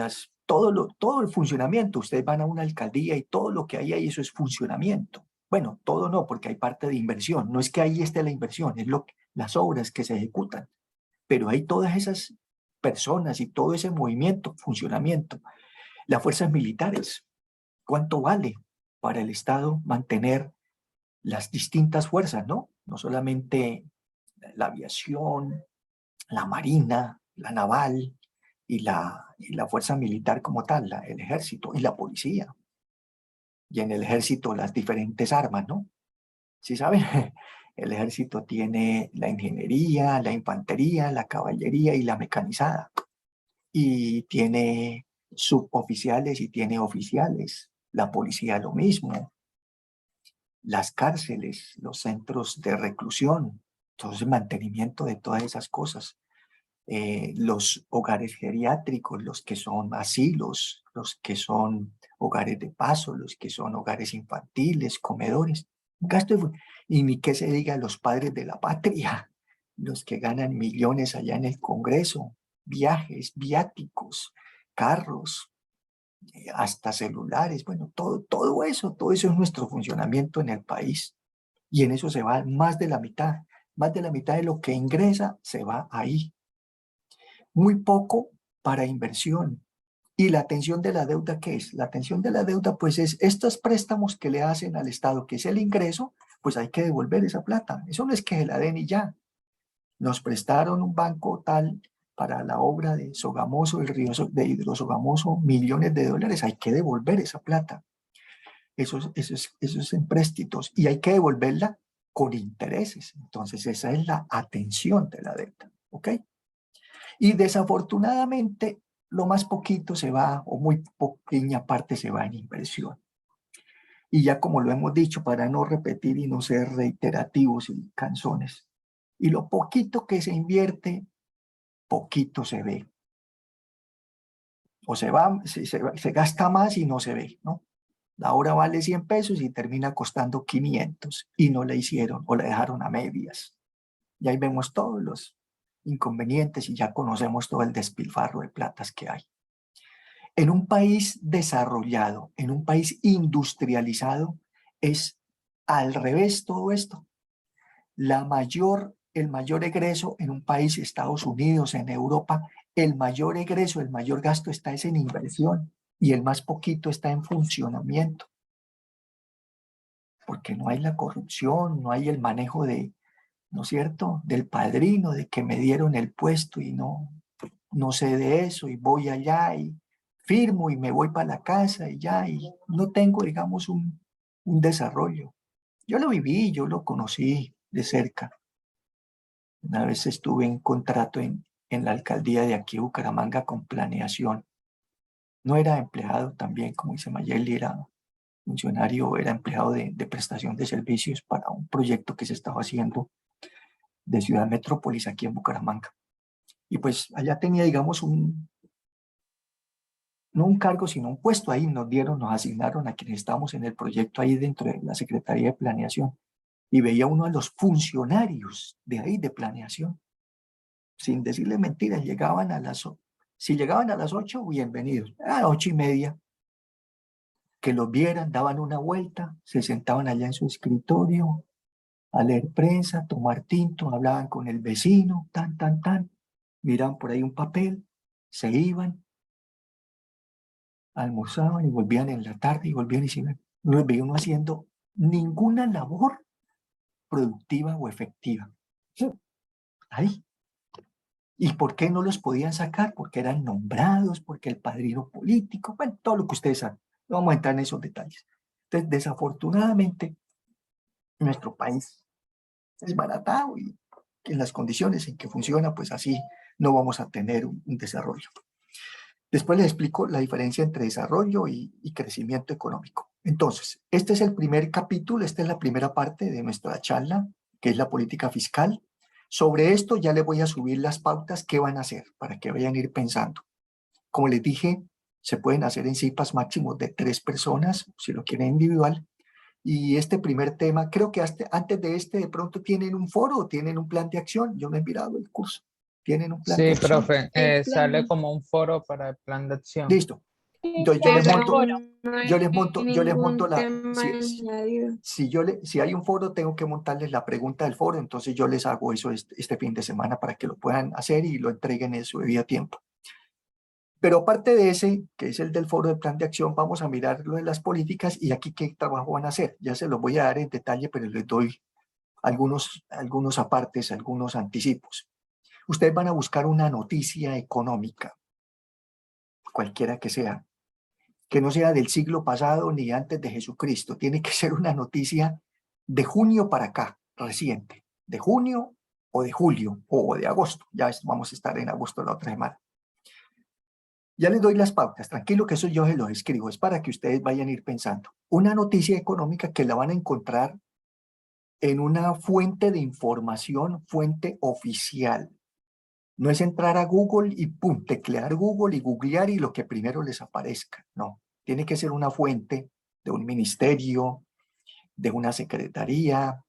todo el funcionamiento. Ustedes van a una alcaldía y todo lo que hay ahí, eso es funcionamiento. Bueno, todo no, porque hay parte de inversión. No es que ahí esté la inversión, es las obras que se ejecutan. Pero hay todas esas personas y todo ese movimiento, funcionamiento. Las fuerzas militares, ¿cuánto vale para el Estado mantener las distintas fuerzas, no? No solamente la aviación, la marina, la naval y la fuerza militar como tal, el ejército y la policía. Y en el ejército las diferentes armas, ¿no? ¿Sí saben? El ejército tiene la ingeniería, la infantería, la caballería y la mecanizada. Y tiene suboficiales y tiene oficiales. La policía lo mismo. Las cárceles, los centros de reclusión, entonces el mantenimiento de todas esas cosas. Los hogares geriátricos, los que son asilos, los que son hogares de paso, los que son hogares infantiles, comedores. Y ni qué se diga los padres de la patria, los que ganan millones allá en el Congreso, viajes, viáticos, carros, hasta celulares, bueno, todo eso es nuestro funcionamiento en el país. Y en eso se va más de la mitad de lo que ingresa se va ahí. Muy poco para inversión. ¿Y la atención de la deuda qué es? La atención de la deuda pues es estos préstamos que le hacen al Estado, que es el ingreso, pues hay que devolver esa plata. Eso no es que se la den y ya. Nos prestaron un banco tal para la obra de Sogamoso, el río de Hidrosogamoso, millones de dólares, hay que devolver esa plata. Esos empréstitos y hay que devolverla con intereses. Entonces esa es la atención de la deuda, ¿ok? Y desafortunadamente, lo más poquito se va, o muy pequeña parte se va en inversión. Y ya como lo hemos dicho, para no repetir y no ser reiterativos y canzones, y lo poquito que se invierte, poquito se ve. O se gasta más y no se ve, ¿no? La hora vale 100 pesos y termina costando 500 y no la hicieron o la dejaron a medias. Y ahí vemos todos los inconvenientes y ya conocemos todo el despilfarro de platas que hay. En un país desarrollado, en un país industrializado, es al revés todo esto. El mayor egreso en un país, Estados Unidos, en Europa, el mayor egreso, el mayor gasto está es en inversión y el más poquito está en funcionamiento. Porque no hay la corrupción, no hay el manejo ¿no es cierto?, del padrino, de que me dieron el puesto y no sé de eso y voy allá y firmo y me voy para la casa y ya, y no tengo, digamos, un desarrollo. Yo lo viví, yo lo conocí de cerca. Una vez estuve en contrato en la alcaldía de aquí, Bucaramanga, con planeación. No era empleado también, como dice Mayeli, era funcionario, era empleado de prestación de servicios para un proyecto que se estaba haciendo de Ciudad Metrópolis aquí en Bucaramanga. Y pues allá tenía, digamos, no un cargo, sino un puesto ahí, nos asignaron a quienes estábamos en el proyecto ahí dentro de la Secretaría de Planeación. Y veía uno de los funcionarios de ahí de planeación, sin decirle mentiras, si llegaban a las 8, bienvenidos, a las 8:30, que los vieran, daban una vuelta, se sentaban allá en su escritorio, a leer prensa, tomar tinto, hablaban con el vecino, tan, miraban por ahí un papel, se iban, almorzaban y volvían en la tarde y volvían y no los veía uno haciendo ninguna labor productiva o efectiva. Ahí. ¿Y por qué no los podían sacar? Porque eran nombrados, porque el padrino político, bueno, todo lo que ustedes saben. No vamos a entrar en esos detalles. Entonces, desafortunadamente, nuestro país es baratado y en las condiciones en que funciona, pues así no vamos a tener un desarrollo. Después les explico la diferencia entre desarrollo y crecimiento económico. Entonces, este es el primer capítulo, esta es la primera parte de nuestra charla, que es la política fiscal. Sobre esto ya les voy a subir las pautas que van a hacer para que vayan a ir pensando. Como les dije, se pueden hacer en CIPAS máximos de 3 personas, si lo quieren individual. Y este primer tema, creo que antes de este de pronto tienen un foro o tienen un plan de acción. Yo no he mirado el curso. Tienen un plan de
Sí,
acción.
profe,
El
sale
plan.
como un foro para el plan de acción.
Listo.
Sí,
Entonces
pero
No hay
yo les monto
ningún
la,
tema añadido.
si hay un foro, tengo que montarles la pregunta del foro, entonces yo les hago eso este fin de semana para que lo puedan hacer y lo entreguen en su debido tiempo. Pero aparte de ese, que es el del foro del plan de acción, vamos a mirar lo de las políticas y aquí qué trabajo van a hacer. Ya se los voy a dar en detalle, pero les doy algunos apartes, algunos anticipos. Ustedes van a buscar una noticia económica, cualquiera que no sea del siglo pasado ni antes de Jesucristo. Tiene que ser una noticia de junio para acá, reciente, de junio o de julio o de agosto. Ya vamos a estar en agosto la otra semana. Ya les doy las pautas, tranquilo que eso yo se los escribo, es para que ustedes vayan a ir pensando. Una noticia económica que la van a encontrar en una fuente de información, fuente oficial. No es entrar a Google y pum, teclear Google y googlear y lo que primero les aparezca. No, tiene que ser una fuente de un ministerio, de una secretaría,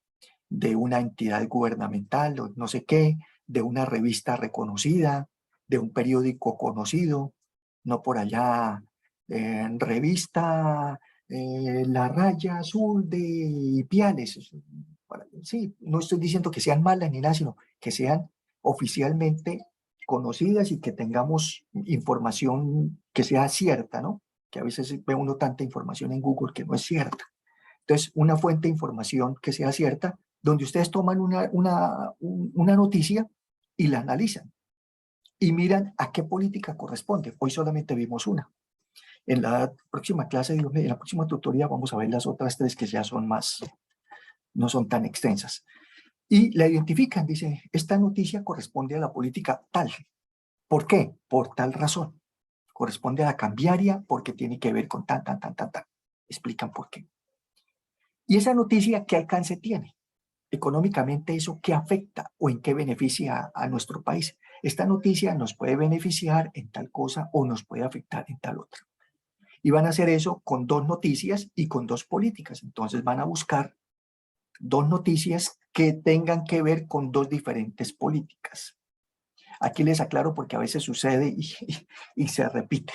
de una entidad gubernamental o no sé qué, de una revista reconocida, de un periódico conocido, no por allá en revista La Raya Azul de Ipiales. Sí, no estoy diciendo que sean malas ni nada, sino que sean oficialmente conocidas y que tengamos información que sea cierta, ¿no? Que a veces ve uno tanta información en Google que no es cierta. Entonces, una fuente de información que sea cierta, donde ustedes toman una noticia y la analizan y miran a qué política corresponde. Hoy solamente vimos una. En la próxima clase, en la próxima tutoría, vamos a ver las otras 3 que ya son más, no son tan extensas. Y la identifican, dice, esta noticia corresponde a la política tal. ¿Por qué? Por tal razón. Corresponde a la cambiaria porque tiene que ver con tan. Explican por qué. ¿Y esa noticia qué alcance tiene? Económicamente, ¿eso qué afecta o en qué beneficia a nuestro país? Esta noticia nos puede beneficiar en tal cosa o nos puede afectar en tal otra. Y van a hacer eso con 2 noticias y con 2 políticas. Entonces van a buscar 2 noticias que tengan que ver con 2 diferentes políticas. Aquí les aclaro porque a veces sucede y se repite.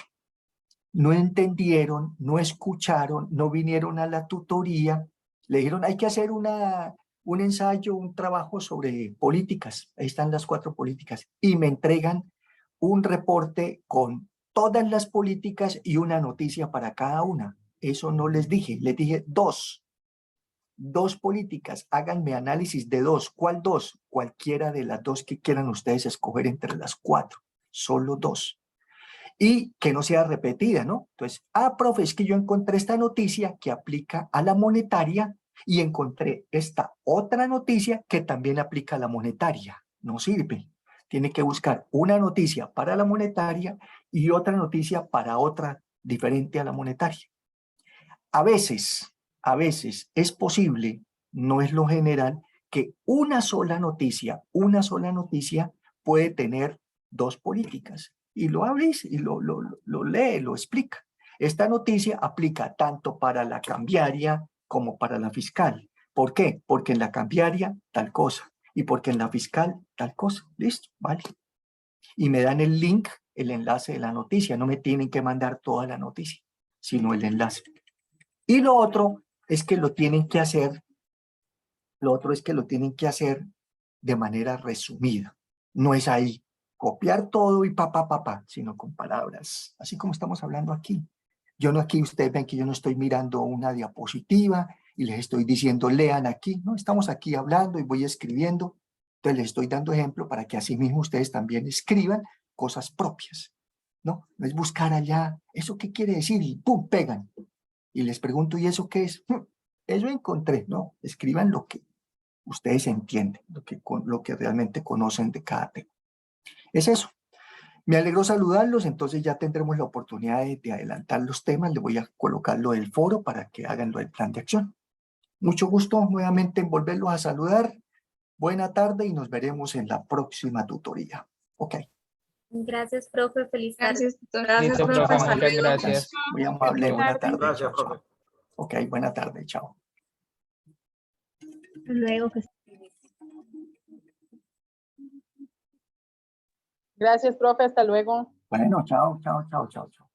No entendieron, no escucharon, no vinieron a la tutoría, le dijeron hay que hacer un ensayo, un trabajo sobre políticas, ahí están las 4 políticas, y me entregan un reporte con todas las políticas y una noticia para cada una. Eso no les dije, les dije 2 políticas, háganme análisis de 2. ¿Cuál 2? Cualquiera de las 2 que quieran ustedes escoger entre las 4, solo 2. Y que no sea repetida, ¿no? Entonces, profe, es que yo encontré esta noticia que aplica a la monetaria y encontré esta otra noticia que también aplica a la monetaria. No sirve. Tiene que buscar una noticia para la monetaria y otra noticia para otra diferente a la monetaria. A veces es posible, no es lo general, que una sola noticia puede tener 2 políticas. Y lo abrís y lo lee, lo explica. Esta noticia aplica tanto para la cambiaria como para la fiscal. ¿Por qué? Porque en la cambiaria tal cosa y porque en la fiscal tal cosa. Listo, vale. Y me dan el link, el enlace de la noticia. No me tienen que mandar toda la noticia, sino el enlace. Y lo otro es que lo tienen que hacer, de manera resumida. No es ahí copiar todo y sino con palabras, así como estamos hablando aquí. Yo no aquí, ustedes ven que yo no estoy mirando una diapositiva y les estoy diciendo lean aquí, no, estamos aquí hablando y voy escribiendo, entonces les estoy dando ejemplo para que así mismo ustedes también escriban cosas propias, ¿no? No es buscar allá, ¿eso qué quiere decir? Y pum, pegan. y les pregunto, ¿y eso qué es? Eso encontré, ¿no? Escriban lo que ustedes entienden, lo que realmente conocen de cada tema. Es eso. Me alegró saludarlos, entonces ya tendremos la oportunidad de adelantar los temas. Le voy a colocar lo del foro para que hagan lo del plan de acción. Mucho gusto nuevamente en volverlos a saludar. Buena tarde y nos veremos en la próxima tutoría. Ok.
Gracias, profe. Feliz tarde.
Gracias, tutor. Gracias,
Listo,
profe.
profe,
Hasta
muchas
luego.
gracias.
Muy amable. Buena tarde.
Gracias,
Chao,
profe.
chao. Ok, buena tarde. Chao.
Luego que
Gracias, profe. Hasta luego.
Bueno, chao, chao, chao, chao, chao.